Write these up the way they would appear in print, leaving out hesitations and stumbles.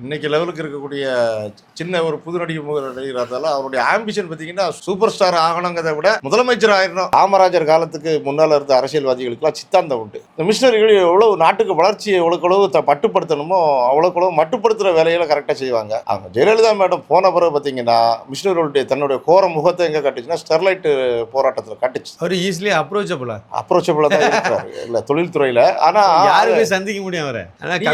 இன்னைக்கு லெவலுக்கு இருக்கக்கூடிய சின்ன ஒரு புது நடிகராதால அவருடைய ஆம்பிஷன் பார்த்தீங்கன்னா சூப்பர் ஸ்டார் ஆகணுங்கிறத விட முதலமைச்சர் ஆயிடணும். காமராஜர் காலத்துக்கு முன்னால் இருந்த அரசியல்வாதிகளுக்குலாம் சித்தாந்தம் உண்டு. இந்த மிஷினரிகள் எவ்வளவு நாட்டுக்கு வளர்ச்சியை எவ்வளவு மட்டுப்படுத்தணுமோ அவ்வளவு மட்டுப்படுத்துகிற வேலைகளை கரெக்டாக செய்வாங்க. அவங்க ஜெயலலிதா மேடம் போன பிறகு பார்த்தீங்கன்னா மிஷினரிகளுடைய தன்னுடைய கோர முகத்தை எங்கே காட்டுச்சுன்னா ஸ்டெர்லைட் போராட்டத்தில் காட்டுச்சு. அவர் ஈஸிலி அப்ரோச்சபிளா தான் இருக்கிறாரு இல்லை தொழில்துறையில். ஆனால் யாருமே சந்திக்க முடியும் அவரை.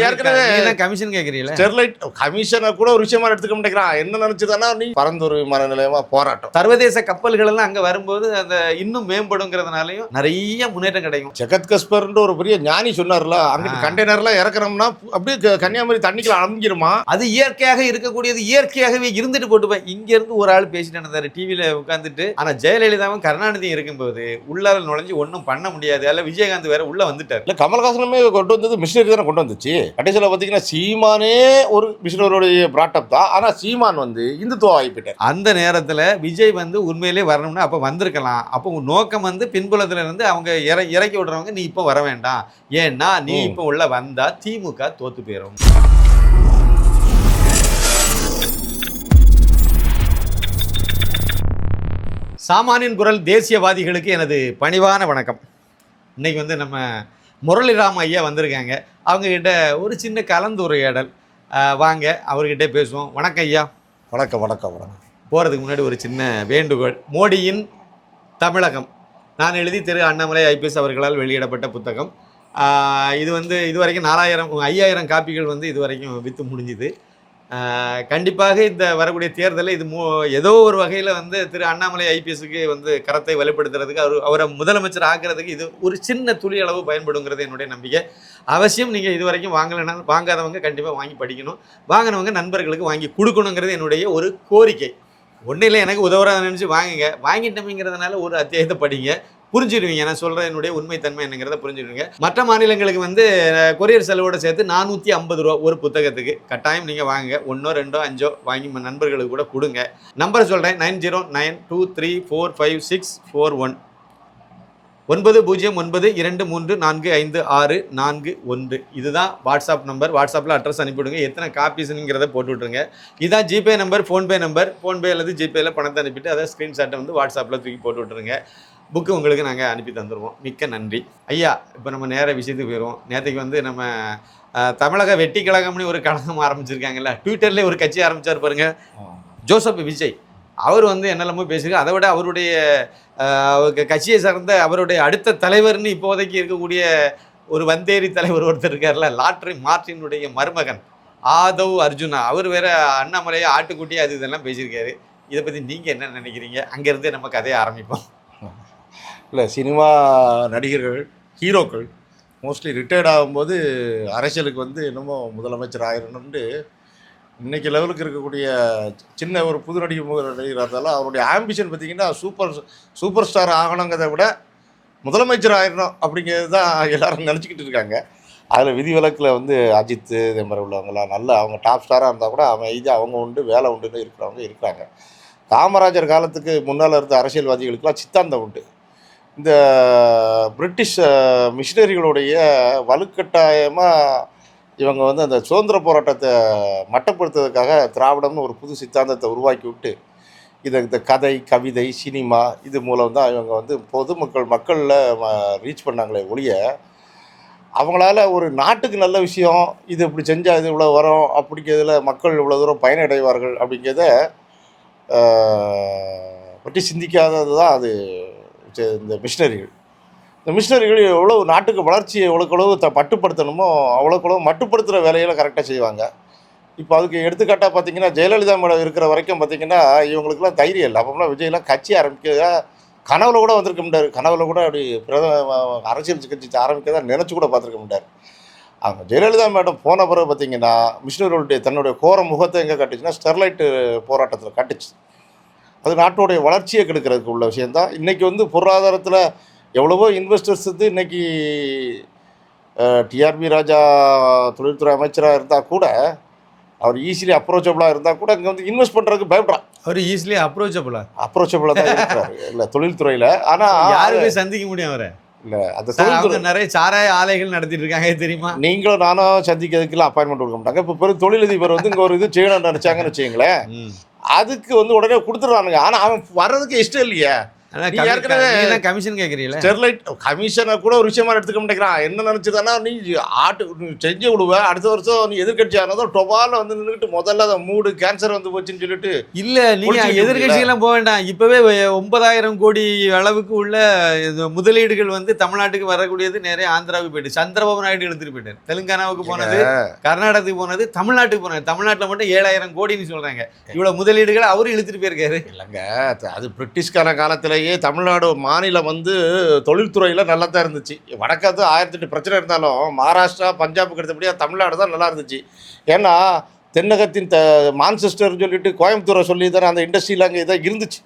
ஏற்கனவே கமிஷன் கேட்குறீங்களா? ஸ்டெர்லைட் கமிஷனை கூட ஒரு விஷயமா எடுத்துக்க மாட்டேங்கிறான். என்ன நினைச்சதுன்னா நீ பரந்தூர் விமான நிலையமா போராட்டம், சர்வதேச கப்பல்கள் எல்லாம் அங்க வரும்போது அந்த இன்னும் மேம்படுங்கிறதுனாலையும் நிறைய முன்னேற்றம் கிடைக்கும். ஜெகத் கஸ்பர்ன்ற ஒரு பெரிய ஞானி சொன்னார்ல, அங்கிட்டு கண்டெய்னர்லாம் இறக்குறோம்னா அப்படியே கன்னியாகுமரி தண்ணிக்குள்ள அமுங்கிருமா. அது இயற்கையாக இருக்கக்கூடியது, இயற்கையாகவே இருந்துட்டு போட்டுப்பேன். இங்க இருந்து ஒரு ஆள் பேசிட்டு இருந்தாரு டிவியில உட்காந்துட்டு. ஆனா ஜெயலலிதாவும் கருணாநிதியும் இருக்கும்போது உள்ளால நுழைஞ்சு ஒன்றும் பண்ண முடியாது. அதில் விஜயகாந்த் வேற உள்ள வந்துட்டார். இல்ல கமல்ஹாசனமே கொண்டு வந்தது மிஷினரி தானே கொண்டு வந்துச்சு. கடைசியில் பார்த்தீங்கன்னா சீமானே ஒரு மிஷினரியோடைய பிராட்டப் தான். ஆனா சீமான் இந்துத்துவ ஆகிப்பிட்டார். அந்த நேரத்தில் விஜய் உண்மையிலே வரணும்னா அப்போ வந்திருக்கலாம். அப்போ உன் நோக்கம் பின்புலத்துல இருந்து அவங்க இறக்கி விடுறவங்க நீ இப்போ வர வேண்டாம், ஏன்னா நீ இப்போ உள்ள வந்தா திமுக தோத்து போயிடும். சாமானியன் குரல் தேசியவாதிகளுக்கு எனது பணிவான வணக்கம். இன்னைக்கு நம்ம முரளிராம ஐயா வந்திருக்காங்க. அவங்கக்கிட்ட ஒரு சின்ன கலந்துரையாடல். வாங்க அவர்கிட்ட பேசுவோம். வணக்கம் ஐயா. வணக்கம் வணக்கம் வணக்கம். போகிறதுக்கு முன்னாடி ஒரு சின்ன வேண்டுகோள். மோடியின் தமிழகம் நான் எழுதி திரு அண்ணாமலை ஐபிஎஸ் அவர்களால் வெளியிடப்பட்ட புத்தகம். இது இதுவரைக்கும் 5000 காப்பிகள் இதுவரைக்கும் விற்று முடிஞ்சுது. கண்டிப்பாக இந்த வரக்கூடிய தேர்தலில் இது ஏதோ ஒரு வகையில் திரு அண்ணாமலை ஐபிஎஸ்க்கு கரத்தை வலுப்படுத்துறதுக்கு அவரை முதலமைச்சர் ஆக்கிறதுக்கு இது ஒரு சின்ன துளி அளவு பயன்படுங்கிறது என்னுடைய நம்பிக்கை. அவசியம் நீங்கள் இது வரைக்கும் வாங்காதவங்க கண்டிப்பாக வாங்கி படிக்கணும், வாங்கினவங்க நண்பர்களுக்கு வாங்கி கொடுக்கணுங்கிறது என்னுடைய ஒரு கோரிக்கை. ஒன்றும் இல்லை, எனக்கு உதவுறதை நினச்சி வாங்குங்க. வாங்கிட்டோம்ங்கிறதுனால ஒரு அத்தியாயத்தை படிங்க, புரிஞ்சுடுவீங்க. நான் சொல்கிற என்னுடைய உண்மைத்தன்மை என்னங்கிறத புரிஞ்சுடுவீங்க. மற்ற மாநிலங்களுக்கு கொரியர் செலவோடு சேர்த்து 450 ரூபா ஒரு புத்தகத்துக்கு. கட்டாயம் நீங்கள் வாங்குங்க. 1 2 5 வாங்கி நண்பர்களுக்கு கூட கொடுங்க. நம்பர் சொல்கிறேன், 9092345641 9092345641. இதுதான் வாட்ஸ்அப் நம்பர். வாட்ஸ்அப்பில் அட்ரஸ் அனுப்பிவிடுங்க. எத்தனை காப்பீஸுங்கிறத போட்டு விட்ருங்க. இதுதான் GPay number, PhonePe number. PhonePe அல்லது ஜிபேயில் பணத்தை அனுப்பிட்டு அதை ஸ்க்ரீன்ஷாட்டை வாட்ஸ்அப்பில் தூக்கி போட்டு விட்ருங்க. புக்கு உங்களுக்கு நாங்கள் அனுப்பி தந்துடுவோம். மிக்க நன்றி ஐயா. இப்போ நம்ம நேர விஷயத்துக்கு போயிடுவோம். நேற்றுக்கு நம்ம தமிழக வெட்டி கழகம்னு ஒரு கழகம் ஆரம்பிச்சிருக்காங்கல்ல. ட்விட்டர்லேயே ஒரு கட்சி ஆரம்பித்தார் பாருங்க, ஜோசப் விஜய். அவர் என்னெல்லாமோ பேசுகிறார். அதை விட அவருடைய கட்சியை சார்ந்த அவருடைய அடுத்த தலைவர்னு இப்போதைக்கு இருக்கக்கூடிய ஒரு வந்தேரி தலைவர் ஒருத்தர் இருக்கார்ல, லாட்ரி மார்ட்டினுடைய மருமகன் ஆதவ் அர்ஜுனா, அவர் வேற அண்ணாமலையை ஆட்டுக்குட்டி அது இதெல்லாம் பேசியிருக்காரு. இதை பற்றி நீங்கள் என்ன நினைக்கிறீங்க? அங்கேருந்தே நம்ம கதையை ஆரம்பிப்போம். இல்லை, சினிமா நடிகர்கள், ஹீரோக்கள் மோஸ்ட்லி ரிட்டையர்ட் ஆகும்போது அரசியலுக்கு என்னமோ முதலமைச்சர் ஆயிரணும்னு இன்றைக்கி லெவலுக்கு இருக்கக்கூடிய சின்ன ஒரு புது நடிகராதால அவருடைய ஆம்பிஷன் பார்த்திங்கன்னா சூப்பர் ஸ்டார் ஆகணுங்கிறத விட முதலமைச்சர் ஆயிடணும் அப்படிங்கிறது தான் எல்லோரும் நினச்சிக்கிட்டு இருக்காங்க. அதில் விதிவிலக்கில் அஜித் இதே மாதிரி உள்ளவங்களாம் நல்ல அவங்க டாப் ஸ்டாராக இருந்தால் கூட அமைதியாக அவங்க உண்டு வேலை உண்டுன்னு இருக்கிறவங்க இருக்கிறாங்க. காமராஜர் காலத்துக்கு முன்னால் இருந்த அரசியல்வாதிகளுக்கெல்லாம் சித்தாந்தம் உண்டு. இந்த பிரிட்டிஷ் மிஷினரிகளுடைய வலுக்கட்டாயமாக இவங்க அந்த சுதந்திர போராட்டத்தை மட்டப்படுத்துறதுக்காக திராவிடம்னு ஒரு புது சித்தாந்தத்தை உருவாக்கி விட்டு இந்த கதை, கவிதை, சினிமா இது மூலம் தான் இவங்க மக்களில் ரீச் பண்ணாங்களே ஒழிய அவங்களால ஒரு நாட்டுக்கு நல்ல விஷயம் இது இப்படி செஞ்சால் இது இவ்வளோ வரும் அப்படிங்கிறதுல மக்கள் இவ்வளோ தூரம் பயனடைவார்கள் அப்படிங்கிறத பற்றி சிந்திக்காதது தான் அது. இந்த மிஷினரிகள் எவ்வளோ நாட்டுக்கு வளர்ச்சியை எவ்வளோக்களவு மட்டுப்படுத்தணுமோ அவ்வளோக்களவு மட்டுப்படுத்துகிற வேலைகளை கரெக்டாக செய்வாங்க. இப்போ அதுக்கு எடுத்துக்காட்டாக பார்த்தீங்கன்னா ஜெயலலிதா மேடம் இருக்கிற வரைக்கும் பார்த்திங்கன்னா இவங்களுக்குலாம் தைரியம் இல்லை. அப்போலாம் விஜய்லாம் கட்சி ஆரம்பிக்க கனவுல கூட வந்திருக்க முடியாது. கனவுல கூட அப்படி அரசியல் கட்சி ஆரம்பிக்க தான் நினச்சி கூட பார்த்துருக்க முடியாது. அவங்க ஜெயலலிதா மேடம் போன பிறகு பார்த்திங்கன்னா மிஷினரிகளுடைய தன்னுடைய கோர முகத்தை எங்கே காட்டுச்சுன்னா ஸ்டெர்லைட்டு போராட்டத்தில் காட்டுச்சு. அது நாட்டோடைய வளர்ச்சியை கெடுக்கிறதுக்கு உள்ள விஷயந்தான். இன்றைக்கி பொருளாதாரத்தில் எவ்வளவோ இன்வெஸ்டர்ஸ் இன்றைக்கி டிஆர்பி ராஜா தொழில்துறை அமைச்சராக இருந்தால் கூட அவர் ஈஸிலி அப்ரோச்சபிளாக இருந்தால் கூட இங்கே இன்வெஸ்ட் பண்ணுறதுக்கு பயப்படுறான். அவர் ஈஸிலி அப்ரோச்சபிளாக தான் இருக்கிறாரு இல்லை தொழில்துறையில். ஆனால் யாருமே சந்திக்க முடியும் அவரை. இல்லை அந்த சார், அவங்க தொழில்துறை நிறைய சாராய ஆலைகள் நடத்திட்டு இருக்காங்க தெரியுமா? நீங்களும் நானும் சந்திக்கிறதுக்குலாம் அப்பாயின்மெண்ட் கொடுக்க மாட்டாங்க. இப்போ பெரும் தொழிலதிபர் வந்து இங்கே ஒரு இது செய்யணும்னு நினச்சாங்கன்னு வச்சுங்களேன், ம். அதுக்கு வந்து உடனே கொடுத்துட்றானுங்க. ஆனால் அவன் வர்றதுக்கு இஷ்டம் இல்லையே. அதான் நீ ஏற்கனவே கமிஷன் கேட்குறீங்களா? ஸ்டெர்லைட் கமிஷனை கூட ஒரு விஷயமா எடுத்துக்க மாட்டேங்கிறான். என்ன நினச்சிதானா, நீ நீ செஞ்சு விடுவ, அடுத்த வருஷம் நீ எதிர்கட்சி ஆனதும் டொபாலில் வந்து நின்றுக்கிட்டு முதல்ல அதை மூடு கேன்சர் வந்து போச்சுன்னு சொல்லிட்டு இல்ல, நீங்க ஒழிச்சுக்கிட்டு எதிர்கட்சிகள்லாம் போக வேண்டாம். இப்பவே 9,000 கோடி அளவுக்கு உள்ள இது முதலீடுகள் வந்து தமிழ்நாட்டுக்கு வரக்கூடியது நிறைய ஆந்திராவுக்கு போயிட்டு, சந்திரபாபு நாயுடு எடுத்துட்டு போயிட்டாரு. தெலுங்கானாவுக்கு போனது, கர்நாடகத்துக்கு போனது, தமிழ்நாட்டுக்கு போனது. தமிழ்நாட்டில் மட்டும் 7,000 கோடின்னு சொல்றாங்க. இவ்வளவு முதலீடுகளை அவரும் இழுத்துட்டு போயிருக்காரு. இல்லைங்க, அது பிரிட்டிஷ்கார காலத்திலேயே தமிழ்நாடு மாநிலம் வந்து தொழில்துறையில் நல்லா தான் இருந்துச்சு. வடக்காத்து 1008 பிரச்சனை இருந்தாலும் மகாராஷ்டிரா பஞ்சாபுக்கு அடுத்தபடியாக தமிழ்நாடு தான் நல்லா இருந்துச்சு. ஏன்னா தென்னகத்தின் மான்செஸ்டர்னு சொல்லிட்டு கோயம்புத்தூரை சொல்லி தானே அந்த இண்டஸ்ட்ரியில் அங்கே இதாக இருந்துச்சு.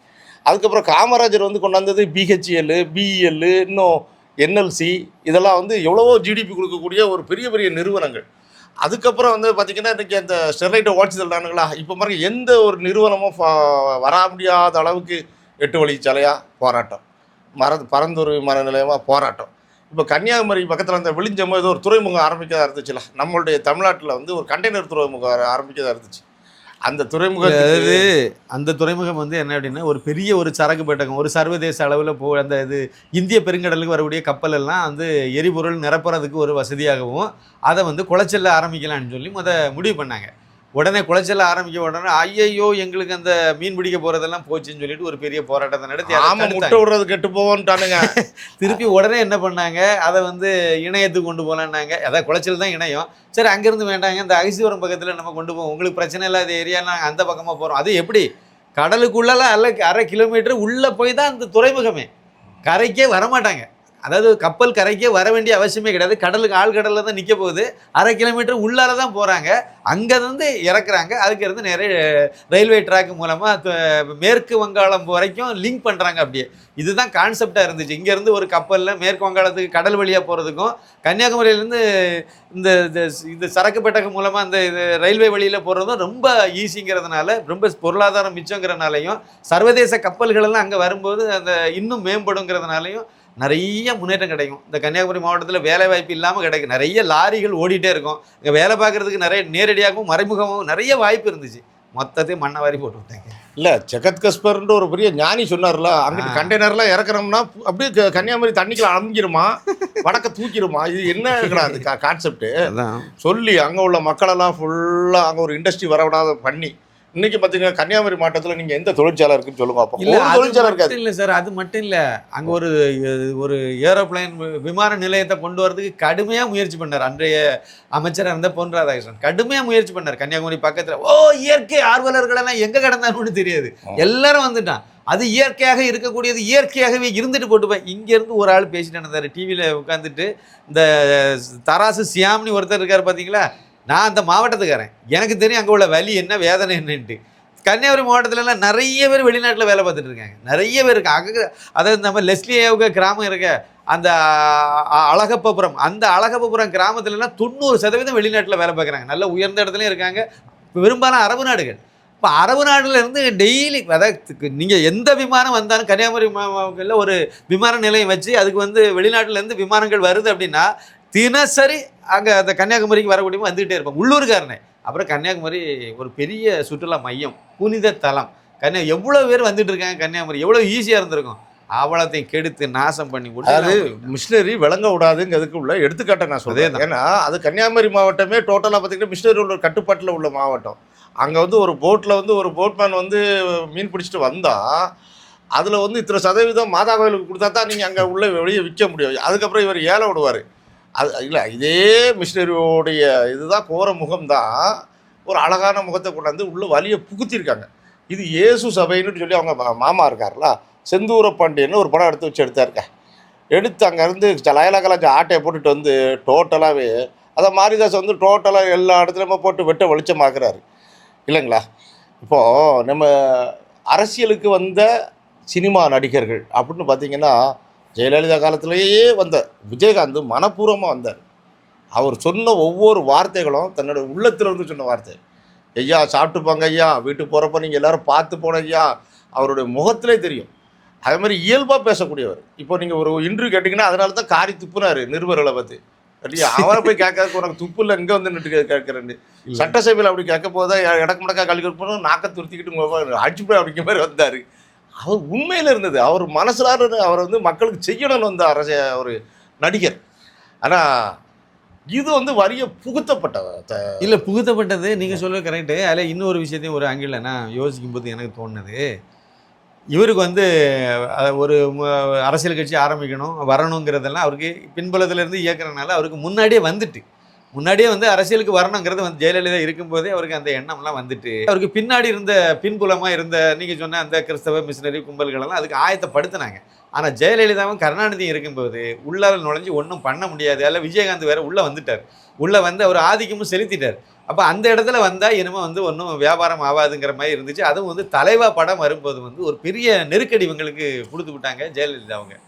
அதுக்கப்புறம் காமராஜர் வந்து கொண்டாந்தது பிஹெச்எல், பிஇஎல், இன்னும் என்எல்சி, இதெல்லாம் வந்து எவ்வளவோ ஜிடிபி கொடுக்கக்கூடிய ஒரு பெரிய பெரிய நிறுவனங்கள். அதுக்கப்புறம் வந்து பார்த்திங்கன்னா இன்றைக்கி அந்த ஸ்டெர்லைட்டை உடச்சி தள்ளானுங்களா, இப்போ பாருங்க எந்த ஒரு நிறுவனமும் வர முடியாத அளவுக்கு 8 வழிச்சாலையாக போராட்டம், பரந்தூர் விமான நிலையமாக போராட்டம். இப்போ கன்னியாகுமரி பக்கத்தில் அந்த விழிஞ்சம் ஏதோ ஒரு துறைமுகம் ஆரம்பிக்கதாக இருந்துச்சுல, நம்மளுடைய தமிழ்நாட்டில் வந்து ஒரு கண்டெய்னர் துறைமுகம் ஆரம்பிக்கதாக இருந்துச்சு. அந்த துறைமுகம், அதாவது அந்த துறைமுகம் வந்து என்ன அப்படின்னா ஒரு பெரிய ஒரு சரக்கு பெட்டகம், ஒரு சர்வதேச அளவில் அந்த இது இந்திய பெருங்கடலுக்கு வரக்கூடிய கப்பல் எல்லாம் வந்து எரிபொருள் நிரப்புறதுக்கு ஒரு வசதியாகவும் அதை வந்து குளச்சல்ல ஆரம்பிக்கலாம்னு சொல்லி முடிவு பண்ணாங்க. உடனே குளச்சல்ல ஆரம்பிக்க உடனே ஐயையோ எங்களுக்கு அந்த மீன் பிடிக்க போகிறதெல்லாம் போச்சுன்னு சொல்லிட்டு ஒரு பெரிய போராட்டத்தை நடத்தி முட்டை விடுறது கெட்டு போவோன்ட்டானுங்க. திருப்பி உடனே என்ன பண்ணாங்க, அதை வந்து இணையத்துக்கு கொண்டு போகலான்னாங்க. அதான் குளச்சல் தான் இணையம். சரி, அங்கேருந்து வேண்டாங்க, இந்த அகசிபுரம் பக்கத்தில் நம்ம கொண்டு போவோம், உங்களுக்கு பிரச்சனை இல்லாத ஏரியாலாம் நாங்கள் அந்த பக்கமாக போகிறோம். அது எப்படி கடலுக்குள்ளெல்லாம் 1/2 கிலோமீட்டர் உள்ளே போய் தான் அந்த துறைமுகமே, கரைக்கே வரமாட்டாங்க. அதாவது கப்பல் கரைக்கே வர வேண்டிய அவசியமே கிடையாது. கடலுக்கு ஆழ்கடலில் தான் நிற்க போகுது. 1/2 கிலோமீட்டர் உள்ளால தான் போகிறாங்க. அங்கேருந்து இறக்குறாங்க. அதுக்கு நிறைய ரயில்வே ட்ராக் மூலமாக மேற்கு வங்காளம் வரைக்கும் லிங்க் பண்ணுறாங்க. அப்படியே இதுதான் கான்செப்டாக இருந்துச்சு. இங்கேருந்து ஒரு கப்பலில் மேற்கு வங்காளத்துக்கு கடல் வழியாக போகிறதுக்கும், கன்னியாகுமரியிலேருந்து இந்த இந்த சரக்கு பெட்டகம் மூலமாக அந்த இது ரயில்வே வழியில் போகிறதும் ரொம்ப ஈஸிங்கிறதுனால, ரொம்ப பொருளாதாரம் மிச்சங்கிறதுனாலையும், சர்வதேச கப்பல்களெல்லாம் அங்கே வரும்போது அந்த இன்னும் மேம்படுங்கிறதுனாலையும் நிறைய முன்னேற்றம் கிடைக்கும். இந்த கன்னியாகுமரி மாவட்டத்தில் வேலை வாய்ப்பு இல்லாமல் கிடைக்கும். நிறைய லாரிகள் ஓடிட்டே இருக்கும். இங்கே வேலை பார்க்குறதுக்கு நிறைய நேரடியாகவும் மறைமுகமாகவும் நிறைய வாய்ப்பு இருந்துச்சு. மொத்தத்தையும் மண்ணை வாரி போட்டு விட்டாங்க. இல்லை, ஜெகத் கஸ்பர்ன்ற ஒரு பெரிய ஞானி சொன்னார்ல, அங்கிட்டு கண்டெய்னர்லாம் இறக்குறோம்னா அப்படியே கன்னியாகுமரி தண்ணிக்குள்ள அமுங்கிருமா, வடக்க தூக்கிடுமா. இது என்ன இருக்கிறாது கான்செப்ட் சொல்லி அங்கே உள்ள மக்களெல்லாம் ஃபுல்லாக அங்கே ஒரு இண்டஸ்ட்ரி வரவிடாத பண்ணி, இன்னைக்கு பார்த்தீங்கன்னா கன்னியாகுமரி மாவட்டத்தில் நீங்கள் எந்த தொழிற்சாலை இருக்குன்னு சொல்லுங்க. அப்போ தொழிற்சாலை இருக்காது. இல்லை சார், அது மட்டும் இல்லை, அங்கே ஒரு ஏரோப்ளைன் விமான நிலையத்தை கொண்டு வரதுக்கு கடுமையாக முயற்சி பண்ணார் அன்றைய அமைச்சராக இருந்த பொன் ராதாகிருஷ்ணன். கடுமையாக முயற்சி பண்ணார். கன்னியாகுமரி பக்கத்தில் இயற்கை ஆர்வலர்களெல்லாம் எங்கே கிடந்தான்னு தெரியாது, எல்லாரும் வந்துட்டான். அது இயற்கையாக இருக்கக்கூடியது இயற்கையாகவே இருந்துட்டு போட்டுப்பேன். இங்கேருந்து ஒரு ஆள் பேசிட்டு இருந்தார் டிவியில் உட்காந்துட்டு. இந்த தராசு சியாம்னி ஒருத்தர் இருக்கார் பார்த்தீங்களா, நான் அந்த மாவட்டத்துக்காரன், எனக்கு தெரியும் அங்கே உள்ள வலி என்ன வேதனை என்னன்ட்டு. கன்னியாகுமரி மாவட்டத்துலலாம் நிறைய பேர் வெளிநாட்டில் வேலை பார்த்துட்டு இருக்காங்க. நிறைய பேர் இருக்காங்க. அதாவது நம்ம லெஸ்லியாவுக்கு கிராமம் இருக்க அந்த அழகப்பபுரம், அந்த அழகப்பபுரம் கிராமத்துலலாம் 90% வெளிநாட்டில் வேலை பார்க்குறாங்க. நல்ல உயர்ந்த இடத்துலையும் இருக்காங்க. பெரும்பாலும் அரபு நாடுகள். இப்போ அரபு நாடுல இருந்து டெய்லி, அதாவது நீங்கள் எந்த விமானம் வந்தாலும் கன்னியாகுமரி ஒரு விமான நிலையம் வச்சு அதுக்கு வந்து வெளிநாட்டிலேருந்து விமானங்கள் வருது அப்படின்னா தினசரி அங்கே அந்த கன்னியாகுமரிக்கு வரக்கூடியவங்க வந்துகிட்டே இருப்பாங்க, உள்ளூர்காரனே. அப்புறம் கன்னியாகுமரி ஒரு பெரிய சுற்றுலா மையம், புனித தலம். எவ்வளோ பேர் வந்துட்டு இருக்காங்க கன்னியாகுமரி, எவ்வளோ ஈஸியாக இருந்திருக்கும். அவ்வளோத்தையும் கெடுத்து நாசம் பண்ணி விட்டு, அது மிஷினரி விளங்க விடாதுங்கிறதுக்கு உள்ள எடுத்துக்காட்டை நான் சொல்றேன். ஏன்னா அது கன்னியாகுமரி மாவட்டமே டோட்டலாக பார்த்தீங்கன்னா மிஷினரி உள்ள கட்டுப்பாட்டில் உள்ள மாவட்டம். அங்கே வந்து ஒரு போட்டில் வந்து ஒரு போட்மேன் வந்து மீன் பிடிச்சிட்டு வந்தால் அதில் வந்து இத்தனை சதவீதம் மாதா கோயிலுக்கு கொடுத்தா தான் நீங்கள் அங்கே உள்ள வெளியே விற்க முடியும். அதுக்கப்புறம் இவர் ஏழை விடுவார். அது இல்லை, இதே மிஷினரியோடைய இதுதான் கோர முகம்தான் ஒரு அழகான முகத்தை கொண்டாந்து உள்ள வலியை புகுத்திருக்காங்க. இது இயேசு சபைன்னு சொல்லி அவங்க மாமா இருக்கார்ல, செந்தூர பாண்டியன்னு ஒரு படம் எடுத்தாருக்க. எடுத்து அங்கேருந்து லயலகலாச்சி ஆட்டையை போட்டுட்டு வந்து டோட்டலாகவே அதை மாரிதாஸ் வந்து டோட்டலாக எல்லா இடத்துலையுமே போட்டு வெட்ட வெளிச்சமாக்குறாரு இல்லைங்களா. இப்போது நம்ம அரசியலுக்கு வந்த சினிமா நடிகர்கள் அப்படின்னு பார்த்திங்கன்னா, ஜெயலலிதா காலத்திலேயே வந்த விஜயகாந்த் மனப்பூர்வமாக வந்தார். அவர் சொன்ன ஒவ்வொரு வார்த்தைகளும் தன்னோட உள்ளத்தில் வந்து சொன்ன வார்த்தை. ஐயா சாப்பிட்டுப்பாங்க ஐயா, வீட்டுக்கு போகிறப்ப நீங்கள் எல்லோரும் பார்த்து போன ஐயா, அவருடைய முகத்திலே தெரியும். அதே மாதிரி இயல்பாக பேசக்கூடியவர். இப்போ நீங்கள் ஒரு இன்டர்வியூ கேட்டிங்கன்னா அதனால தான் காரி துப்புனாரு நிருபர்களை பார்த்து. இல்லையா, அவரை போய் கேட்காத உனக்கு துப்பு இல்லை, இங்கே வந்து நின்று கேட்குறேன்னு. சட்டசபையில் அப்படி கேட்க போதான் இடக்கு மடக்கா கல்வி போனோம், நாக்கை துருத்திக்கிட்டு அடிச்சு போய் அப்படிங்கிற மாதிரி வந்தார். அவர் உண்மையில் இருந்தது, அவர் மனசிலான அவர் வந்து மக்களுக்கு செய்யணும்னு வந்த ஒரு நடிகர். ஆனால் இது வந்து வரிய புகுத்தப்பட்ட இல்லை, புகுத்தப்பட்டது நீங்கள் சொல்ல கரெக்டு. அதில் இன்னொரு விஷயத்தையும் ஒரு ஆங்கிளில் நான் யோசிக்கும் போது எனக்கு தோணுது, இவருக்கு வந்து ஒரு அரசியல் கட்சி ஆரம்பிக்கணும் வரணுங்கிறதெல்லாம் அவருக்கு பின்புலத்திலேருந்து இயக்குறதுனால அவருக்கு முன்னாடியே வந்து அரசியலுக்கு வரணுங்கிறது வந்து ஜெயலலிதா இருக்கும்போதே அவருக்கு அந்த எண்ணம்லாம் வந்துட்டு, அவருக்கு பின்னாடி இருந்த பின்புலமாக இருந்த நீங்கள் சொன்ன அந்த கிறிஸ்தவ மிஷினரி கும்பல்களெல்லாம் அதுக்கு ஆயத்தப்படுத்தினாங்க. ஆனால் ஜெயலலிதாவும் கருணாநிதியும் இருக்கும்போது உள்ளால் நுழைஞ்சு ஒன்றும் பண்ண முடியாது. அதில் விஜயகாந்த் வேறு உள்ளே வந்துட்டார். உள்ளே வந்து அவர் ஆதிக்கமும் செலுத்திட்டார். அப்போ அந்த இடத்துல வந்தால் இனிமேல் வந்து ஒன்றும் வியாபாரம் ஆகாதுங்கிற மாதிரி இருந்துச்சு. அதுவும் வந்து தலைவா படம் வரும்போது வந்து ஒரு பெரிய நெருக்கடி இவங்களுக்கு கொடுத்து விட்டாங்க ஜெயலலிதா.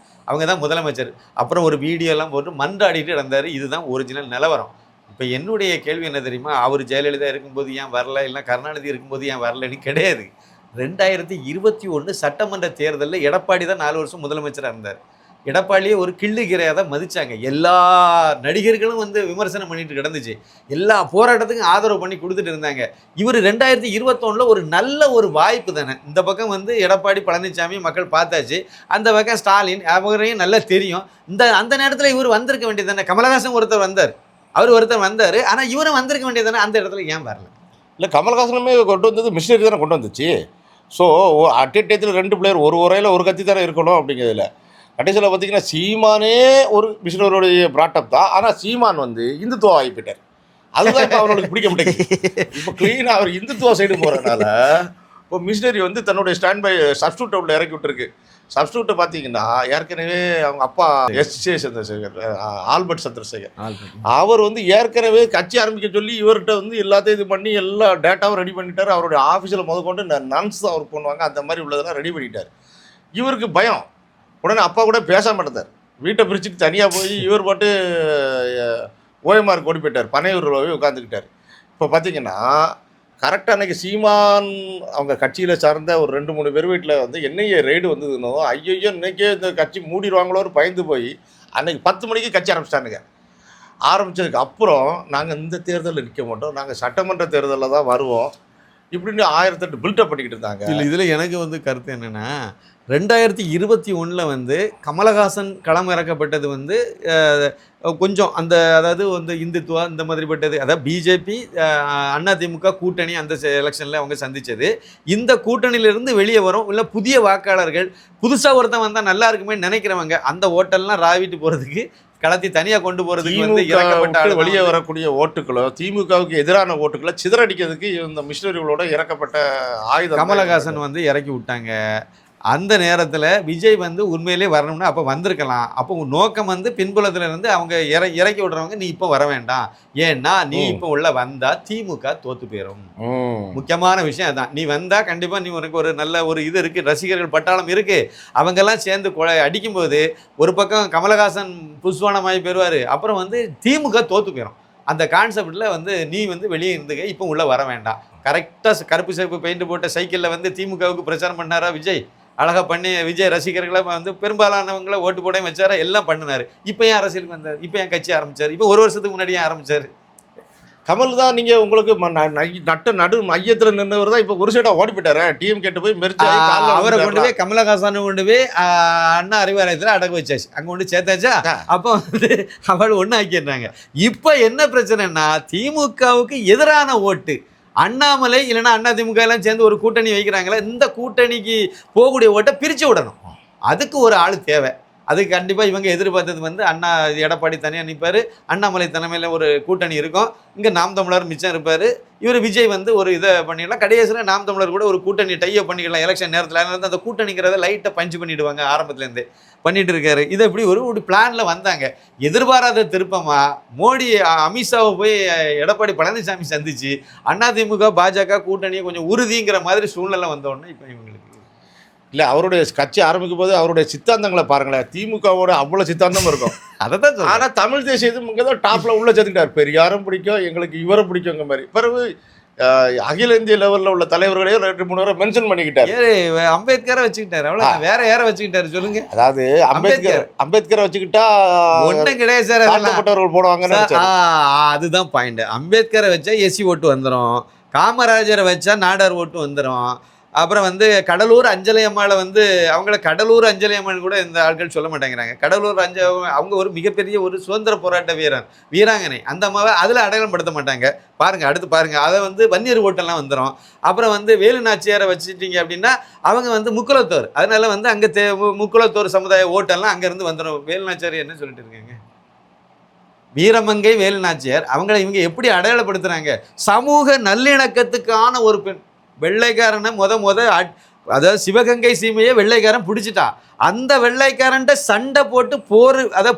அவங்க தான் முதலமைச்சர். அப்புறம் ஒரு வீடியோலாம் போட்டு மன்றாடிட்டு இருந்தார். இதுதான் ஒரிஜினல் நிலவரம். இப்போ என்னுடைய கேள்வி என்ன தெரியுமா, அவர் ஜெயலலிதா இருக்கும்போது ஏன் வரல, இல்லை கருணாநிதி இருக்கும்போது ஏன் வரலன்னு கிடையாது. 2021 சட்டமன்ற தேர்தலில் எடப்பாடி தான் 4 வருஷம் முதலமைச்சராக இருந்தார். எடப்பாடியே ஒரு கிள்ளுகிறையாக தான் மதித்தாங்க. எல்லா நடிகர்களும் வந்து விமர்சனம் பண்ணிட்டு கிடந்துச்சு. எல்லா போராட்டத்துக்கும் ஆதரவு பண்ணி கொடுத்துட்டு இருந்தாங்க. இவர் 2021 ஒரு நல்ல ஒரு வாய்ப்பு தானே. இந்த பக்கம் வந்து எடப்பாடி பழனிசாமி மக்கள் பார்த்தாச்சு, அந்த பக்கம் ஸ்டாலின் அவரையும் நல்லா தெரியும். அந்த நேரத்தில் இவர் வந்திருக்க வேண்டியது தானே. கமலஹாசன் ஒருத்தர் வந்தார். ஆனால் இவரும் வந்திருக்க வேண்டியது தானே. அந்த இடத்துல ஏன் வரல? இல்லை, கமலஹாசனுமே கொண்டு வந்தது மிஷினரி தானே கொண்டு வந்துச்சு. ஸோ அட் எ டயத்தில் 2 பிளேயர் ஒரு உரையில் ஒரு கத்தி தானே இருக்கணும் அப்படிங்கிறதுல. கடைசியில் பார்த்தீங்கன்னா சீமானே ஒரு மிஷினரியோடைய பிராட்டப் தான். ஆனால் சீமான் வந்து இந்துத்துவம் ஆகிப்பிட்டார். அதுதான் இப்போ அவர்களுக்கு பிடிக்க மாட்டேங்குது. இப்போ க்ளீனாக அவர் இந்துத்துவ சைடு போகிறதுனால இப்போ மிஷினரி வந்து தன்னுடைய ஸ்டாண்ட் பை சப்ஸ்டியூட் அவுட்டில் இறக்கி விட்டுருக்கு. சப்ஸ்டியூட்டை பார்த்தீங்கன்னா ஏற்கனவே அவங்க அப்பா எஸ்.ஜே. சந்திரசேகர், ஆல்பர்ட் சந்திரசேகர், அவர் வந்து ஏற்கனவே கட்சி ஆரம்பிக்க சொல்லி இவர்கிட்ட வந்து எல்லாத்தையும் இது பண்ணி எல்லா டேட்டாவும் ரெடி பண்ணிட்டார். அவருடைய ஆஃபீஸில் முதற்கொண்டு நன்ஸ் தான் அவர் பண்ணுவாங்க, அந்த மாதிரி உள்ளதெல்லாம் ரெடி பண்ணிட்டார். இவருக்கு பயம். உடனே அப்பா கூட பேச மாட்டார். வீட்டை பிரிச்சுட்டு தனியாக போய் இவர் பாட்டு ஓஎம்ஆர் ஓடி போயிட்டார். பனையூரில் போய் உட்காந்துக்கிட்டார். இப்போ பார்த்தீங்கன்னா கரெக்டாக அன்றைக்கி சீமான் அவங்க கட்சியில் சார்ந்த ஒரு 2-3 பேர் வீட்டில் வந்து என்ஐஏ ரெய்டு வந்ததுன்னோ ஐயோ இன்றைக்கே இந்த கட்சி மூடிடுவாங்களோன்னு பயந்து போய் அன்றைக்கி 10 மணிக்கு கட்சி ஆரம்பிச்சிட்டானுங்க. ஆரம்பித்ததுக்கு அப்புறம் நாங்கள் இந்த தேர்தலில் நிற்க மாட்டோம், நாங்கள் சட்டமன்ற தேர்தலில் தான் வருவோம் இப்படின்னு 1008 பில்டப் பண்ணிக்கிட்டு இருந்தாங்க. இல்லை, இதில் எனக்கு வந்து கருத்து என்னென்னா, 2021 வந்து கமலஹாசன் களம் இறக்கப்பட்டது வந்து கொஞ்சம் அந்த அதாவது வந்து இந்துத்துவா இந்த மாதிரிப்பட்டது, அதாவது பிஜேபி அதிமுக கூட்டணி அந்த எலெக்ஷனில் அவங்க சந்தித்தது. இந்த கூட்டணியிலிருந்து வெளியே வரும் இல்லை புதிய வாக்காளர்கள் புதுசாக ஒருத்தன் வந்தால் நல்லா இருக்குமே நினைக்கிறவங்க அந்த ஓட்டெல்லாம் ராவிட்டு போகிறதுக்கு களத்தி தனியாக கொண்டு போகிறதுக்கு வந்து இறக்கப்பட்ட வெளியே வரக்கூடிய ஓட்டுகளோ திமுகவுக்கு எதிரான ஓட்டுகளை சிதறடிக்கிறதுக்கு இந்த மிஷினரிகளோட இறக்கப்பட்ட ஆயுதம் கமலஹாசன் வந்து இறக்கி விட்டாங்க. அந்த நேரத்தில் விஜய் வந்து உண்மையிலே வரணும்னா அப்போ வந்திருக்கலாம். அப்போ நோக்கம் வந்து பின்புலத்தில் இருந்து அவங்க இறக்கி விடுறவங்க நீ இப்போ வர வேண்டாம், ஏன்னா நீ இப்போ உள்ள வந்தால் திமுக தோற்று போயிடும். முக்கியமான விஷயம் அதுதான். நீ வந்தால் கண்டிப்பாக நீ உனக்கு ஒரு நல்ல ஒரு இது இருக்குது, ரசிகர்கள் பட்டாளம் இருக்குது. அவங்கெல்லாம் சேர்ந்து அடிக்கும்போது ஒரு பக்கம் கமலஹாசன் புஷ்வானமாகி போயிடுவார், அப்புறம் வந்து திமுக தோற்று போயிடும். அந்த கான்செப்டில் வந்து நீ வந்து வெளியே இருந்துக்க, இப்போ உள்ளே வர வேண்டாம். கரெக்டாக கருப்பு சிவப்பு பெயிண்ட் போட்ட சைக்கிளில் வந்து திமுகவுக்கு பிரச்சாரம் பண்ணாரா விஜய்? அழகாக பண்ணி விஜய் ரசிகர்களை வந்து பெரும்பாலானவங்களை ஓட்டு போட வச்சாரா, எல்லாம் பண்ணினார். இப்போ ஏன் அரசியலுக்கு வந்தார்? இப்போ ஏன் கட்சி ஆரம்பித்தார்? இப்போ 1 வருஷத்துக்கு முன்னாடி ஏன் ஆரம்பித்தார்? கமல் தான் நீங்கள் உங்களுக்கு நடு மையத்தில் நின்றவர் தான் இப்போ ஒரு சைடாக ஓடி போயிட்டாரு. டீம் கேட்டு போய் மெரிச்சு அவரை கொண்டு போய் கமலஹாசனை கொண்டு போய் அண்ணா அறிவாலயத்தில் அடக்க வச்சாச்சு, அங்கே கொண்டு சேர்த்தாச்சா. அப்போ வந்து அவள் ஒன்று ஆக்கிடுறாங்க. இப்போ என்ன பிரச்சனைன்னா திமுகவுக்கு எதிரான ஓட்டு அண்ணாமலை இல்லைன்னா அதிமுக எல்லாம் சேர்ந்து ஒரு கூட்டணி வைக்கிறாங்களே, இந்த கூட்டணிக்கு போகக்கூடிய ஓட்டை பிரித்து விடணும். அதுக்கு ஒரு ஆள் தேவை. அதுக்கு கண்டிப்பாக இவங்க எதிர்பார்த்தது வந்து எடப்பாடி தனியாக நிற்பார், அண்ணாமலை தலைமையில் ஒரு கூட்டணி இருக்கும், இங்கே நாம் தமிழர் மிச்சம் இருப்பார், இவர் விஜய் வந்து ஒரு இதை பண்ணிடலாம். கடைசியில் நாம் தமிழர் கூட ஒரு கூட்டணி டைப் பண்ணிக்கலாம் எலெக்ஷன் நேரத்தில். அதனால அந்த கூட்டணிங்கிறத லைட்டை பஞ்சு பண்ணிவிடுவாங்க, ஆரம்பத்துலேருந்தே பண்ணிட்டு இருக்காரு. இதை இப்படி ஒரு பிளானில் வந்தாங்க. எதிர்பாராத திருப்பமாக மோடி அமித்ஷாவை போய் எடப்பாடி பழனிசாமி சந்திச்சு அதிமுக பாஜக கூட்டணியை கொஞ்சம் உறுதிங்கிற மாதிரி சூழ்நிலை வந்தோடனே இப்போ இவங்களுக்கு இல்லை, அவருடைய கட்சி ஆரம்பிக்கும் போது அவருடைய சித்தாந்தங்களை பாருங்களேன். திமுகவோட அவ்வளோ சித்தாந்தம் இருக்கும். அதை தான். ஆனால் தமிழ் தேசியத்தும் இங்கே தான் டாப்பில் உள்ள சேர்த்துக்கிட்டார். பெரியாரும் பிடிக்கும், எங்களுக்கு இவரும் பிடிக்குங்கிற மாதிரி. பிறகு அகில இந்திய லெவலில் உள்ள தலைவர்களையும் 2-3 பேரை மென்ஷன் பண்ணிக்கிட்டாரு. அம்பேத்கரை வச்சுக்கிட்டாரு, அவ்வளோ வேற யாரை வச்சுக்கிட்டாரு சொல்லுங்க. அதாவது அம்பேத்கரை வச்சுக்கிட்டா ஒன்றும் கிடையாது சார், தாழ்த்தப்பட்டவர்கள் போடுவாங்கன்னு அதுதான் பாயிண்ட். அம்பேத்கரை வச்சா எஸ்சி ஓட்டு வந்துடும், காமராஜரை வச்சா நாடார் ஓட்டு வந்துடும். அப்புறம் வந்து கடலூர் அஞ்சலி அம்மாவை வந்து அவங்கள கடலூர் அஞ்சலி அம்மான்னு கூட இந்த ஆட்கள் சொல்ல மாட்டேங்கிறாங்க. கடலூர் அவங்க ஒரு மிகப்பெரிய ஒரு சுதந்திர போராட்ட வீராங்கனை. அந்த அம்மாவை அதில் அடையாளம் படுத்த மாட்டாங்க. பாருங்கள், அடுத்து பாருங்கள், அதை வந்து வன்னியர் ஓட்டெல்லாம் வந்துடும். அப்புறம் வந்து வேலு நாச்சியாரை வச்சுட்டீங்க அப்படின்னா அவங்க வந்து முக்குலத்தோர், அதனால வந்து அங்கே முக்குலத்தோர் சமுதாய ஓட்டெல்லாம் அங்கேருந்து வந்துடும். வேலு நாச்சியார் என்ன சொல்லிட்டு இருக்காங்க, வீரமங்கை வேலு நாச்சியார், அவங்கள இவங்க எப்படி அடையாளப்படுத்துகிறாங்க, சமூக நல்லிணக்கத்துக்கான ஒரு பெண். வெள்ளைக்காரனை அதாவது சிவகங்கை சீமையை வெள்ளைக்காரன் பிடிச்சிட்டான். அந்த வெள்ளைக்காரன்ட்ட சண்டை போட்டு